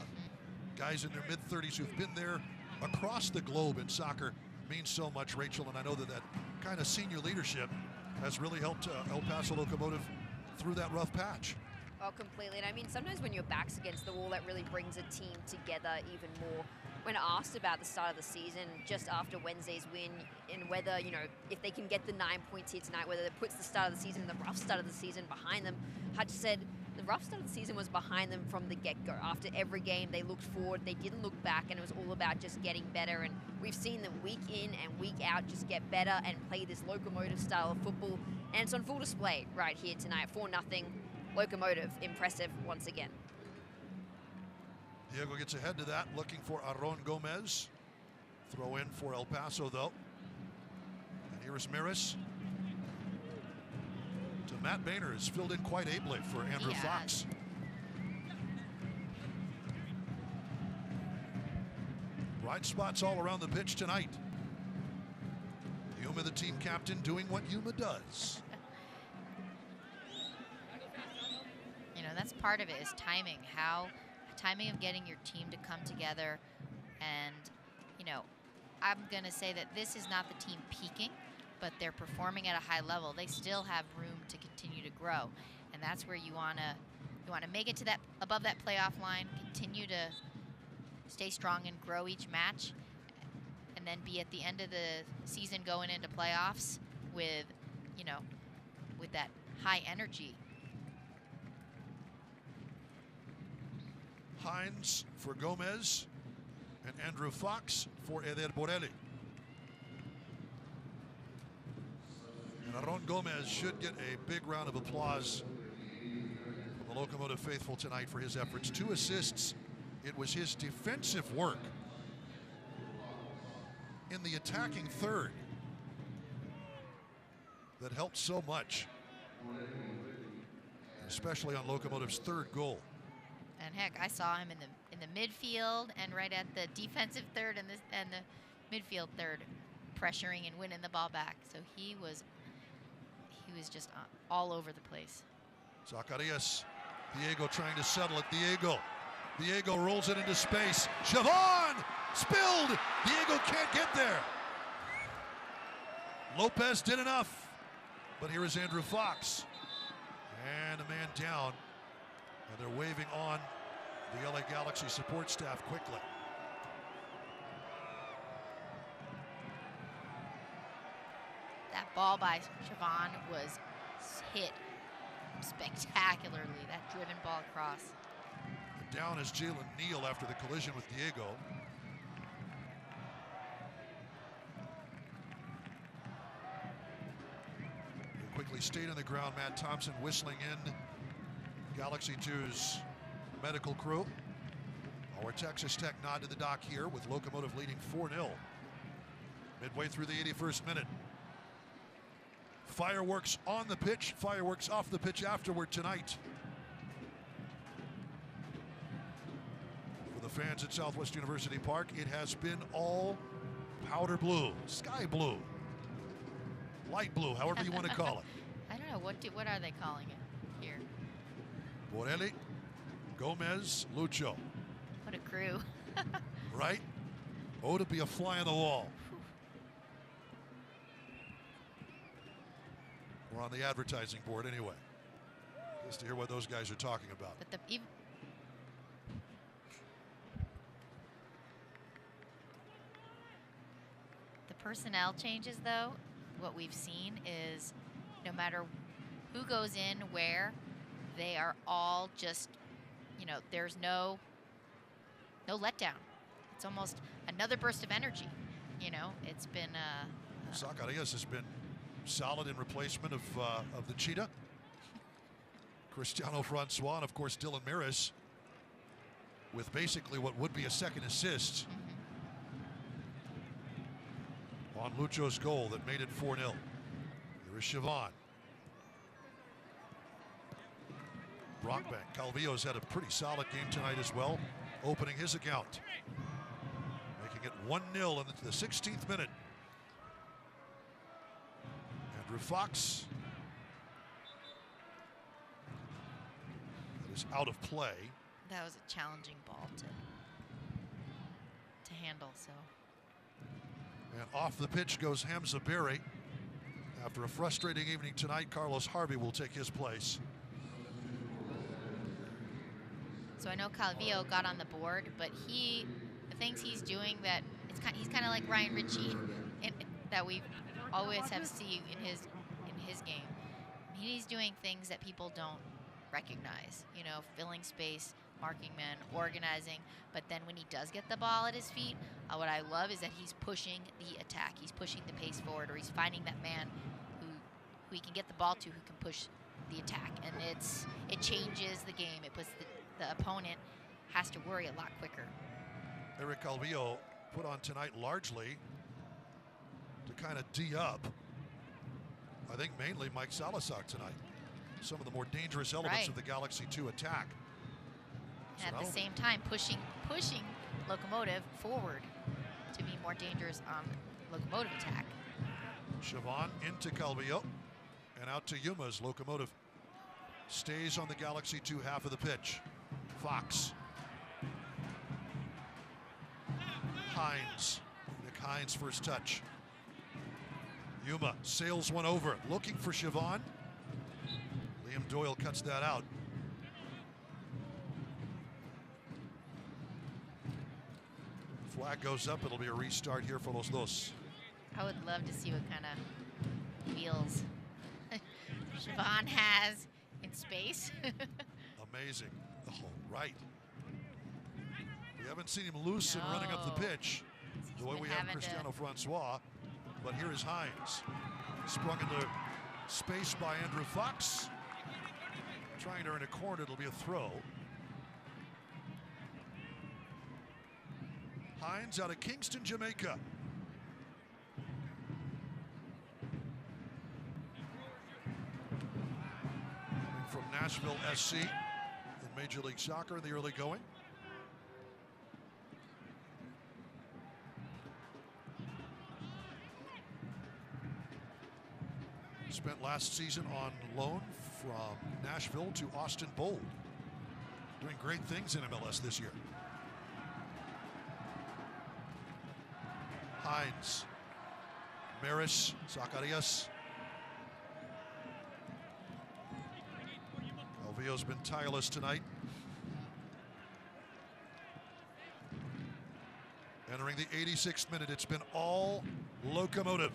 guys in their mid-30s who've been there across the globe in soccer, means so much, Rachel, and I know that kind of senior leadership has really helped El Paso Locomotive through that rough patch. Oh, completely. And I mean, sometimes when your back's against the wall, that really brings a team together even more. When asked about the start of the season, just after Wednesday's win, and whether, you know, if they can get the 9 points here tonight, whether it puts the start of the season, the rough start of the season behind them, Hutch said the rough start of the season was behind them from the get-go. After every game, they looked forward, they didn't look back, and it was all about just getting better. And we've seen them week in and week out just get better and play this Locomotive style of football. And it's on full display right here tonight, 4-0. Locomotive, impressive once again. Diego gets ahead to that, looking for Aron Gomez. Throw in for El Paso, though. And here's Miris. To Matt Boehner, has filled in quite ably for Andrew Fox. Bright spots all around the pitch tonight. Yuma, the team captain, doing what Yuma does. You know, that's part of it, is timing. Timing of getting your team to come together. And, you know, I'm going to say that this is not the team peaking, but they're performing at a high level. They still have room to continue to grow. And that's where you want to make it to that, above that playoff line, continue to stay strong and grow each match, and then be at the end of the season going into playoffs with, you know, with that high energy. Hines for Gomez and Andrew Fox for Eder Borelli. And Aron Gomez should get a big round of applause from the Locomotive faithful tonight for his efforts. 2 assists. It was his defensive work in the attacking third that helped so much, especially on Locomotive's third goal. And heck, I saw him in the midfield and right at the defensive third and the midfield third, pressuring and winning the ball back. So he was just all over the place. Zacarias, Diego trying to settle it. Diego rolls it into space. Chavon spilled. Diego can't get there. Lopez did enough, but here is Andrew Fox, and a man down. And they're waving on the LA Galaxy support staff quickly. That ball by Chavon was hit spectacularly, that driven ball across. And down is Jalen Neal after the collision with Diego. He quickly stayed on the ground. Matt Thompson whistling in Galaxy 2's medical crew. Our Texas Tech nod to the dock here with Locomotive leading 4-0. Midway through the 81st minute. Fireworks on the pitch, fireworks off the pitch afterward tonight. For the fans at Southwest University Park, it has been all powder blue, sky blue, light blue, however you want to call it. I don't know, what are they calling it here? Borelli, Gomez, Lucho. What a crew. Right? Oh, to be a fly on the wall. We're on the advertising board anyway. Just to hear what those guys are talking about. But the personnel changes, though, what we've seen is no matter who goes in where, they are all just, you know, there's no letdown. It's almost another burst of energy. You know, it's been Zacarias has been solid in replacement of the Cheetah. Cristiano Francois, and of course Dylan Miris, with basically what would be a second assist on Lucho's goal that made it 4-0. Here is Chavon. Brockbank. Calvillo's had a pretty solid game tonight as well, opening his account. Making it 1-0 in the 16th minute. Andrew Fox. That is out of play. That was a challenging ball to handle, so. And off the pitch goes Hamza Berry. After a frustrating evening tonight, Carlos Harvey will take his place. So I know Calvillo got on the board, but the things he's doing that he's kind of like Ryan Ritchie, that we always have seen in his game. He's doing things that people don't recognize. You know, filling space, marking men, organizing. But then when he does get the ball at his feet, what I love is that he's pushing the attack. He's pushing the pace forward, or he's finding that man who he can get the ball to, who can push the attack. And it changes the game. It puts the opponent has to worry a lot quicker. Eric Calvillo put on tonight largely to kind of D up, I think mainly Mike Salazar tonight. Some of the more dangerous elements of the Galaxy 2 attack. And at the same time, pushing Locomotive forward to be more dangerous on Locomotive attack. Siobhan into Calvillo and out to Yuma as Locomotive stays on the Galaxy 2 half of the pitch. Fox. Hines. Nick Hines first touch. Yuma sails one over, looking for Siobhan. Liam Doyle cuts that out. Flag goes up. It'll be a restart here for Los Dos. I would love to see what kind of wheels Siobhan has in space. Amazing. Oh, right. We haven't seen him loose and running up the pitch the way we have Cristiano Francois. But here is Hines. Sprung into space by Andrew Fox. Trying to earn a corner. It'll be a throw. Hines out of Kingston, Jamaica. Coming from Nashville SC in Major League Soccer in the early going. Spent last season on loan from Nashville to Austin Bold. Doing great things in MLS this year. Hines. Maris. Zacarias. Calvillo's been tireless tonight. Entering the 86th minute, it's been all Locomotive.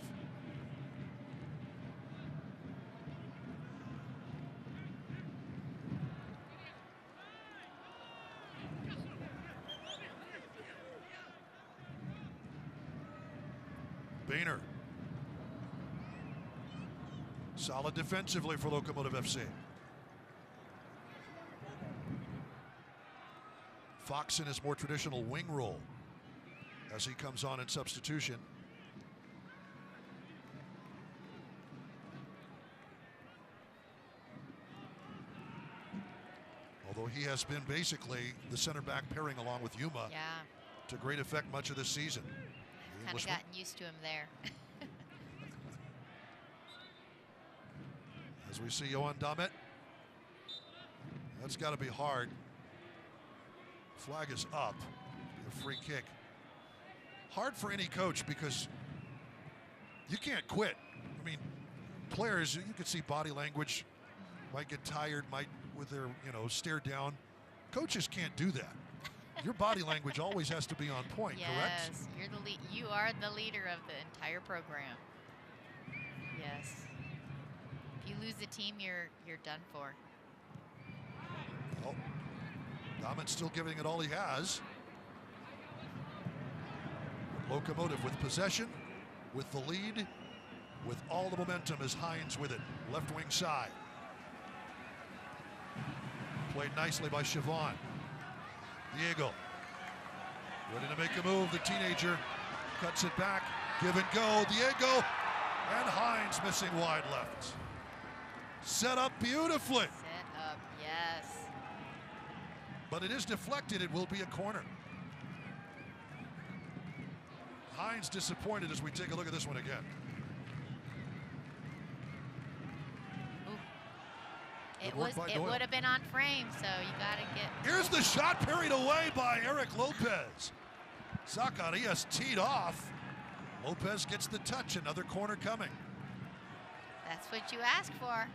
Boehner. Solid defensively for Locomotive FC. Fox in his more traditional wing role as he comes on in substitution. Although he has been basically the center back pairing along with Yuma to great effect much of this season. Kind of gotten used to him there. As we see Yohan Damet. That's got to be hard. Flag is up. A free kick. Hard for any coach because you can't quit. I mean, players, you can see body language, might get tired, might with their, stare down. Coaches can't do that. Your body language always has to be on point, correct? Yes, you are the leader of the entire program. Yes. If you lose the team, you're done for. Well, Damit's still giving it all he has. Locomotive with possession, with the lead, with all the momentum as Hines with it. Left wing side. Played nicely by Siobhan. Diego. Ready to make a move. The teenager cuts it back. Give and go. Diego. And Hines missing wide left. Set up beautifully. Set up, yes. But it is deflected. It will be a corner. Hines disappointed as we take a look at this one again. It would have been on frame, so you got to get... Here's the shot parried away by Eric Lopez. Zacarias teed off. Lopez gets the touch. Another corner coming. That's what you ask for.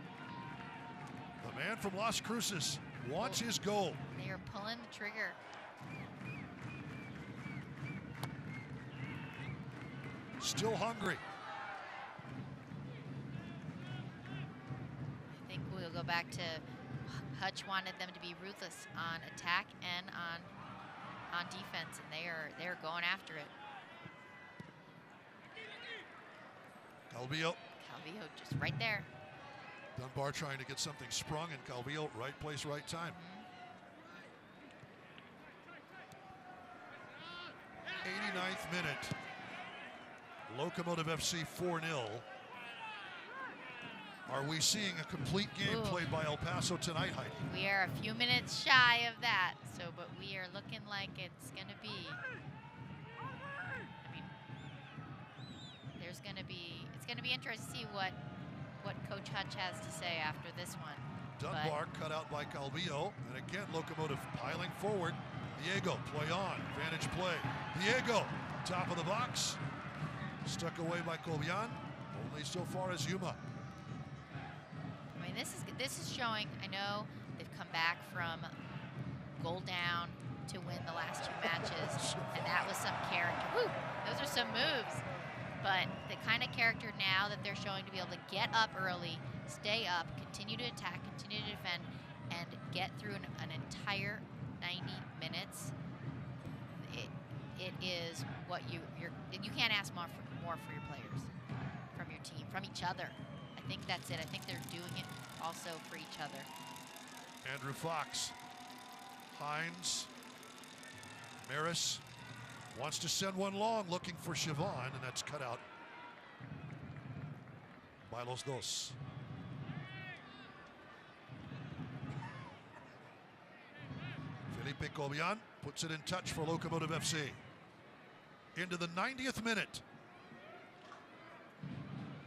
The man from Las Cruces wants his goal. They are pulling the trigger. Still hungry. I think we'll go back to Hutch wanted them to be ruthless on attack and on defense, and they're going after it. Calvillo just right there. Dunbar trying to get something sprung, and Calvillo, right place, right time. 89th minute. Locomotive FC 4-0. Are we seeing a complete game played by El Paso tonight, Heidi? We are a few minutes shy of that, but we are looking like it's going to be. I mean, it's going to be interesting to see what Coach Hutch has to say after this one. Dunbar cut out by Calvillo, and again Locomotive piling forward. Diego, play on, advantage play. Diego, top of the box, stuck away by Cobian, only so far as Yuma. I mean, this is showing. I know they've come back from goal down to win the last two matches, and that was some character. Woo, those are some moves. But the kind of character now that they're showing to be able to get up early, stay up, continue to attack, continue to defend, and get through an entire 90 minutes, it is what you can't ask more for your players, from your team, from each other. I think that's it. I think they're doing it also for each other. Andrew Fox, Hines, Maris wants to send one long, looking for Siobhan, and that's cut out by Los Dos. Felipe Cobian puts it in touch for Locomotive FC. Into the 90th minute.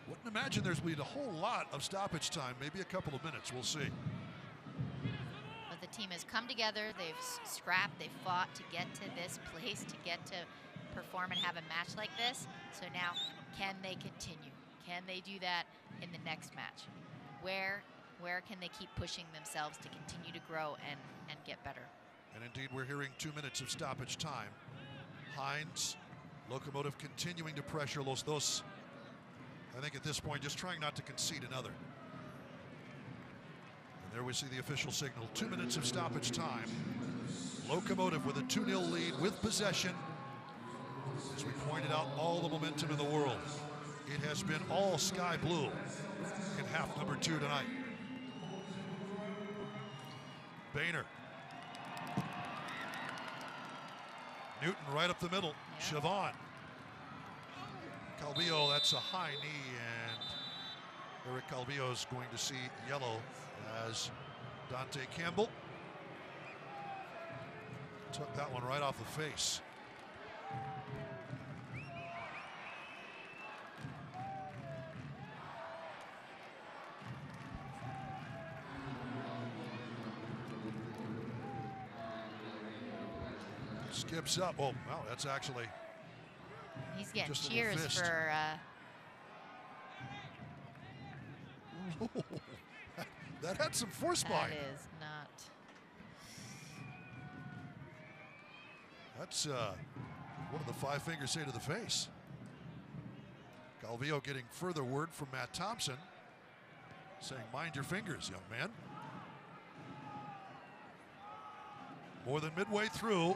Wouldn't imagine there's been a whole lot of stoppage time, maybe a couple of minutes, we'll see. But the team has come together, they've scrapped, they've fought to get to this place, to get to perform and have a match like this. So now, can they continue? Can they do that in the next match? Where can they keep pushing themselves to continue to grow and get better? And indeed, we're hearing 2 minutes of stoppage time. Hines, Locomotive continuing to pressure Los Dos. I think at this point, just trying not to concede another. And there we see the official signal. 2 minutes of stoppage time. Locomotive with a 2-0 lead with possession. As we pointed out, all the momentum in the world. It has been all sky blue in half number 2 tonight. Boehner. Newton right up the middle. Yeah. Siobhan. Calvillo, that's a high knee, and Eric Calvillo is going to see yellow as Dante Campbell took that one right off the face. Skips up. Oh, wow, that's actually. He's getting cheers for. That had some force behind it. That is not. That's one of the 5 fingers say to the face. Calvillo getting further word from Matt Thompson, saying, "Mind your fingers, young man." More than midway through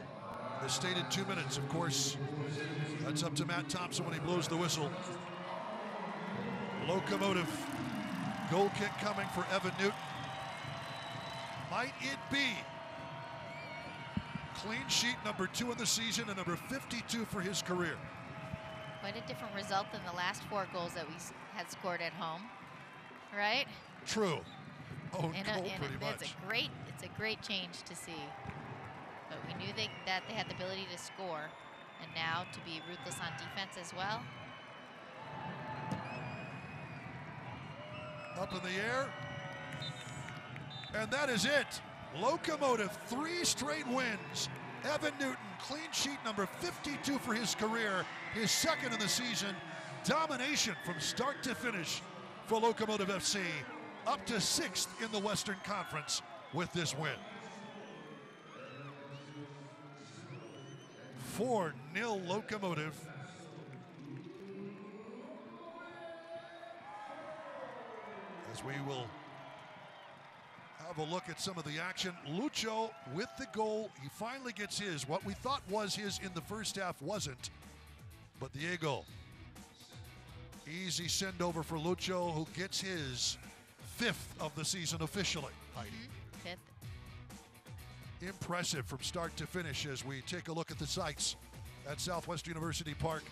the stated 2 minutes. Of course, that's up to Matt Thompson when he blows the whistle. Locomotive goal kick coming for Evan Newton. Might it be clean sheet number 2 in the season and number 52 for his career? Quite a different result than the last 4 goals that we had scored at home, right? True. Own goal, pretty much. It's a great change to see. But we knew that they had the ability to score, and now to be ruthless on defense as well. Up in the air. And that is it. Locomotive, 3 straight wins. Evan Newton, clean sheet number 52 for his career, his second in the season. Domination from start to finish for Locomotive FC. Up to 6th in the Western Conference with this win. 4-0 Locomotive. As we will have a look at some of the action. Lucho with the goal. He finally gets his. What we thought was his in the first half wasn't. But Diego, easy send over for Lucho, who gets his 5th of the season officially. Heidi. 5th. Impressive from start to finish as we take a look at the sights at Southwest University Park.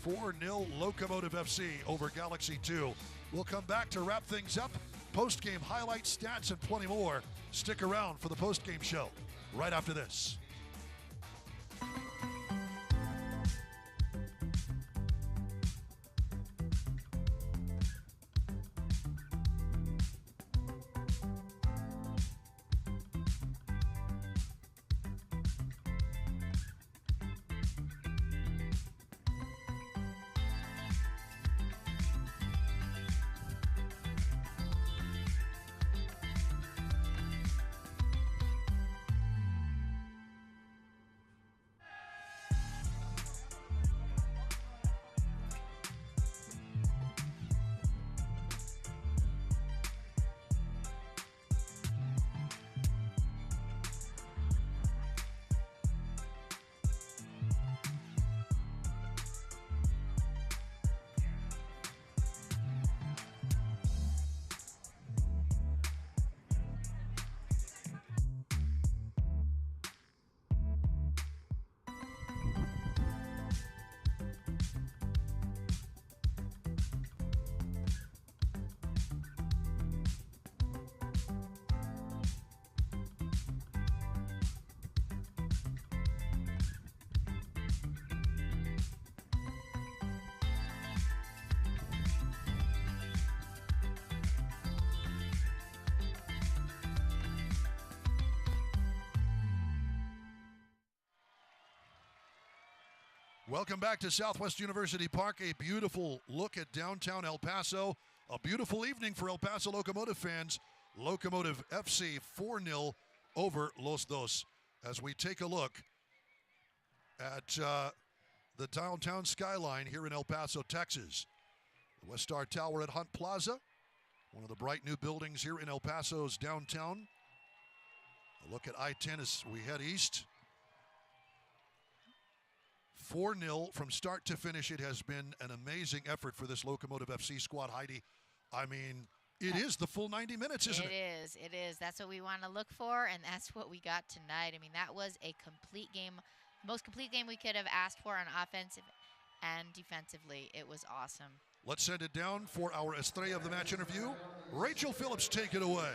4-0 Locomotive FC over Galaxy 2. We'll come back to wrap things up. Post-game highlights, stats, and plenty more. Stick around for the post-game show right after this. Welcome back to Southwest University Park. A beautiful look at downtown El Paso. A beautiful evening for El Paso Locomotive fans. Locomotive FC 4-0 over Los Dos. As we take a look at the downtown skyline here in El Paso, Texas. The West Star Tower at Hunt Plaza, one of the bright new buildings here in El Paso's downtown. A look at I-10 as we head east. 4-0 from start to finish. It has been an amazing effort for this Locomotive FC squad, Heidi. I mean, it is the full 90 minutes, isn't it? It is. That's what we want to look for, and that's what we got tonight. I mean, that was a complete game, most complete game we could have asked for on offensive and defensively. It was awesome. Let's send it down for our Estrella of the Match interview. Rachel Phillips, take it away.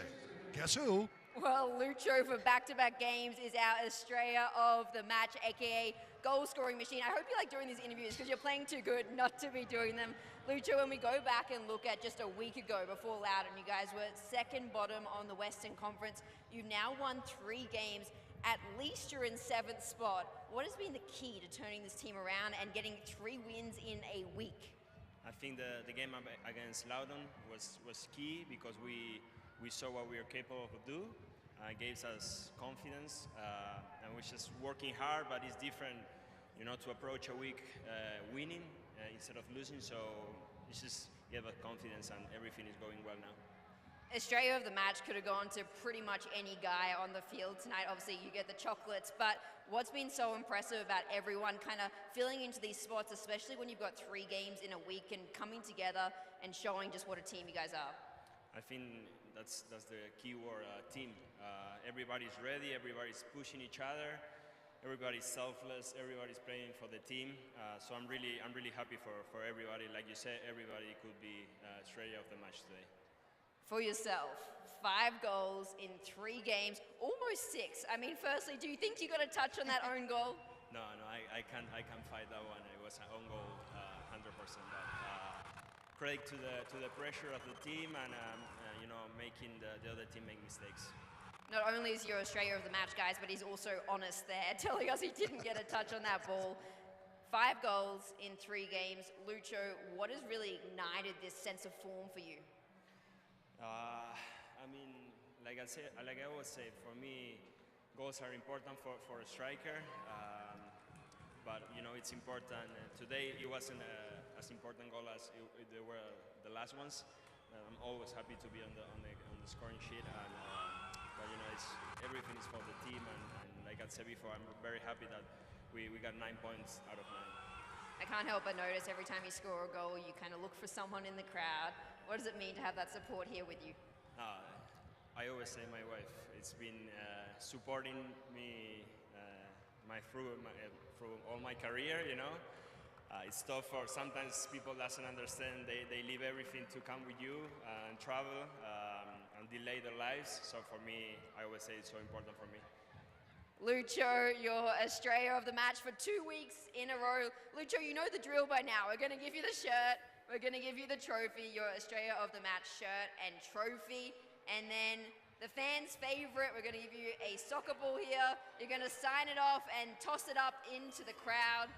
Guess who? Well, Lucho for back-to-back games is our Estrella of the Match, a.k.a. goal-scoring machine. I hope you like doing these interviews because you're playing too good not to be doing them. Lucho, when we go back and look at just a week ago before Loudon, you guys were second bottom on the Western Conference. You've now won 3 games. At least you're in 7th spot. What has been the key to turning this team around and getting 3 wins in a week? I think the game against Loudon was key because we saw what we were capable of do. Gave us confidence, and we're just working hard, but it's different, you know, to approach a week winning instead of losing. So it's just give us confidence, and everything is going well now. Estrella of the Match could have gone to pretty much any guy on the field tonight. Obviously, you get the chocolates, but what's been so impressive about everyone kind of filling into these spots, especially when you've got 3 games in a week and coming together and showing just what a team you guys are? I think that's the key word, team. Everybody's ready, everybody's pushing each other, everybody's selfless, everybody's playing for the team. So I'm really happy for everybody. Like you said, everybody could be Estrella of the Match today. for yourself. 5 goals in 3 games, almost 6. I mean, firstly, do you think you got a touch on that own goal? No, I can't fight that one. It was an own goal, 100%. But credit to the pressure of the team and making the other team make mistakes. Not only is your Australia of the match, guys, but he's also honest there, telling us he didn't get a touch on that ball. 5 goals in 3 games. Lucho, what has really ignited this sense of form for you? I mean, like I always say, for me, goals are important for a striker. But it's important. Today it wasn't as important goal as they were the last ones. I'm always happy to be on the scoring sheet, but everything is for the team. And like I said before, I'm very happy that we got 9 points out of 9. I can't help but notice every time you score a goal, you kind of look for someone in the crowd. What does it mean to have that support here with you? I always say my wife. It's been supporting me through all my career. It's tough for sometimes people doesn't understand. They leave everything to come with you and travel and delay their lives. So for me, I always say it's so important for me. Lucho, your Australia of the match for 2 weeks in a row. Lucho, you know the drill by now. We're going to give you the shirt. We're going to give you the trophy, your Australia of the match shirt and trophy. And then the fans' favorite, we're going to give you a soccer ball here. You're going to sign it off and toss it up into the crowd.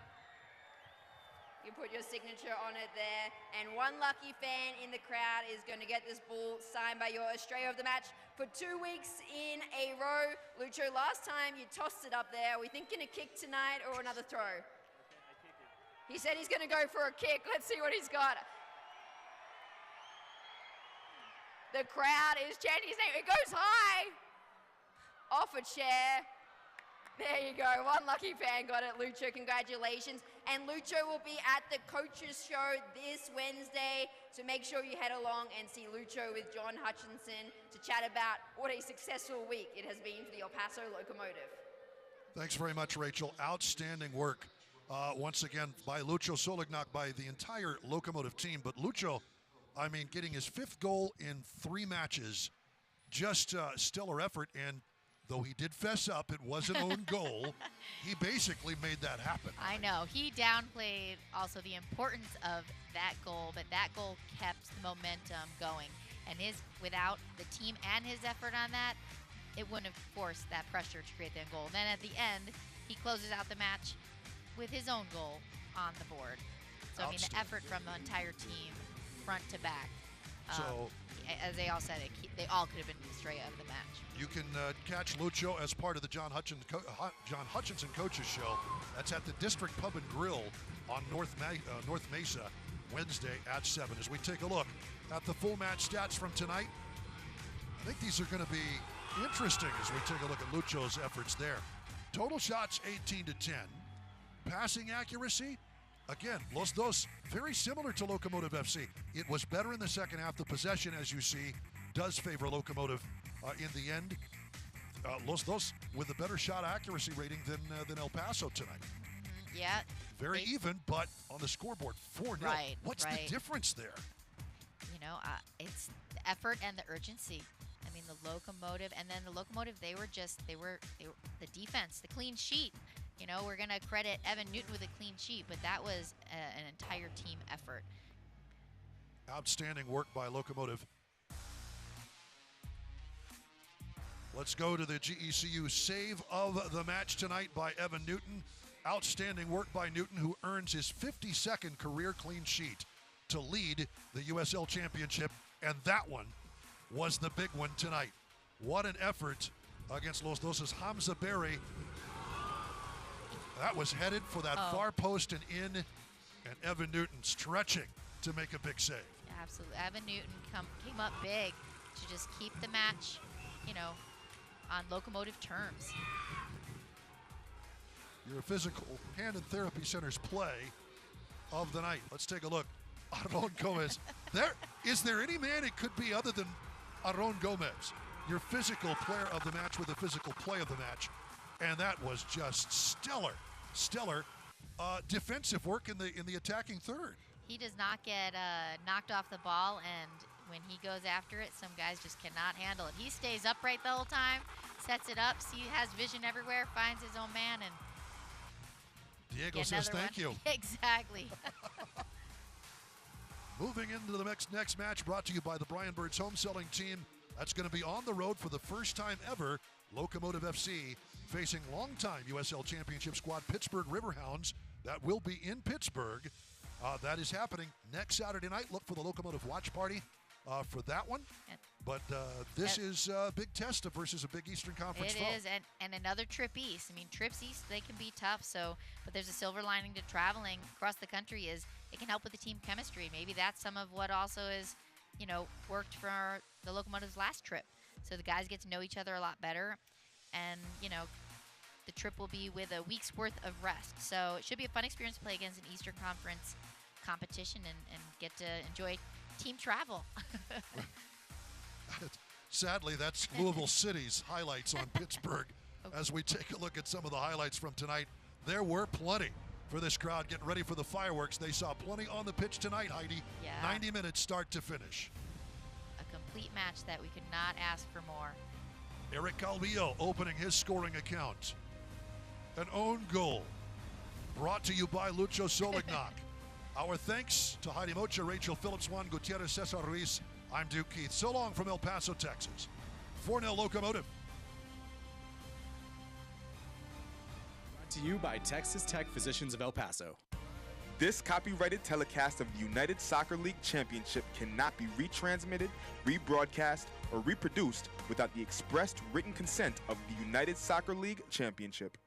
You put your signature on it there. And one lucky fan in the crowd is going to get this ball signed by your Australia of the match for 2 weeks in a row. Lucho, last time you tossed it up there. Are we thinking a kick tonight or another throw? Okay, I kick it. He said he's going to go for a kick. Let's see what he's got. The crowd is chanting his name. It goes high. Off a chair. There you go. One lucky fan got it. Lucho, congratulations. And Lucho will be at the coaches show this Wednesday. So make sure you head along and see Lucho with John Hutchinson to chat about what a successful week it has been for the El Paso Locomotive. Thanks very much, Rachel. Outstanding work once again by Lucho Solignac, by the entire Locomotive team. But Lucho, I mean, getting his 5th goal in 3 matches, just stellar effort. And though he did fess up, it was an own goal, he basically made that happen. I know. He downplayed also the importance of that goal, but that goal kept the momentum going. And without the team and his effort on that, it wouldn't have forced that pressure to create that goal. Then at the end, he closes out the match with his own goal on the board. So, I mean, the effort from the entire team, front to back. So, as they all said, they all could have been the Australia of the match. You can catch Lucho as part of the John Hutchinson Coaches Show. That's at the District Pub and Grill on North Mesa, Wednesday at 7. As we take a look at the full match stats from tonight, I think these are going to be interesting as we take a look at Lucho's efforts there. Total shots, 18-10. Passing accuracy, again, Los Dos, very similar to Locomotive FC. It was better in the second half. The possession, as you see, does favor Locomotive in the end. Los Dos with a better shot accuracy rating than El Paso tonight. Yeah. Very even, but on the scoreboard, 4-0. Right, What's the difference there? It's the effort and the urgency. I mean, the Locomotive, and then the Locomotive, they were the defense, the clean sheet. We're going to credit Evan Newton with a clean sheet, but that was an entire team effort. Outstanding work by Locomotive. Let's go to the GECU save of the match tonight by Evan Newton. Outstanding work by Newton, who earns his 52nd career clean sheet to lead the USL Championship, and that one was the big one tonight. What an effort against Los Dos' Hamza Berry. That was headed for that far post and in, and Evan Newton stretching to make a big save. Absolutely. Evan Newton came up big to just keep the match, on Locomotive terms. Your physical hand and therapy center's play of the night. Let's take a look. Aron Gomez. Is there any man it could be other than Aron Gomez? Your physical player of the match with the physical play of the match. And that was just stellar defensive work in the attacking third. He does not get knocked off the ball, and when he goes after it, some guys just cannot handle it. He stays upright the whole time, sets it up, has vision everywhere, finds his own man, and Diego says thank you. Exactly. Moving into the next match, brought to you by the Brian Birds home selling team. That's going to be on the road for the first time ever. Locomotive FC facing longtime USL Championship squad Pittsburgh Riverhounds. That will be in Pittsburgh. That is happening next Saturday night. Look for the Locomotive watch party for that one. But this is a big test versus a big Eastern Conference foe. It is, and another trip east. I mean, trips east, they can be tough. But there's a silver lining to traveling across the country is it can help with the team chemistry. Maybe that's some of what also is, worked for the Locomotive's last trip. So the guys get to know each other a lot better. And, the trip will be with a week's worth of rest. So it should be a fun experience to play against an Eastern Conference competition and get to enjoy team travel. Sadly, that's Louisville City's highlights on Pittsburgh. Okay. As we take a look at some of the highlights from tonight, there were plenty for this crowd getting ready for the fireworks. They saw plenty on the pitch tonight, Heidi. Yeah. 90 minutes start to finish. A complete match that we could not ask for more. Eric Calvillo opening his scoring account. An own goal brought to you by Lucho Solignac. Our thanks to Heidi Mocha, Rachel Phillips, Juan Gutierrez, Cesar Ruiz. I'm Duke Keith. So long from El Paso, Texas. 4-0 Locomotive. Brought to you by Texas Tech Physicians of El Paso. This copyrighted telecast of the United Soccer League Championship cannot be retransmitted, rebroadcast, or reproduced without the expressed written consent of the United Soccer League Championship.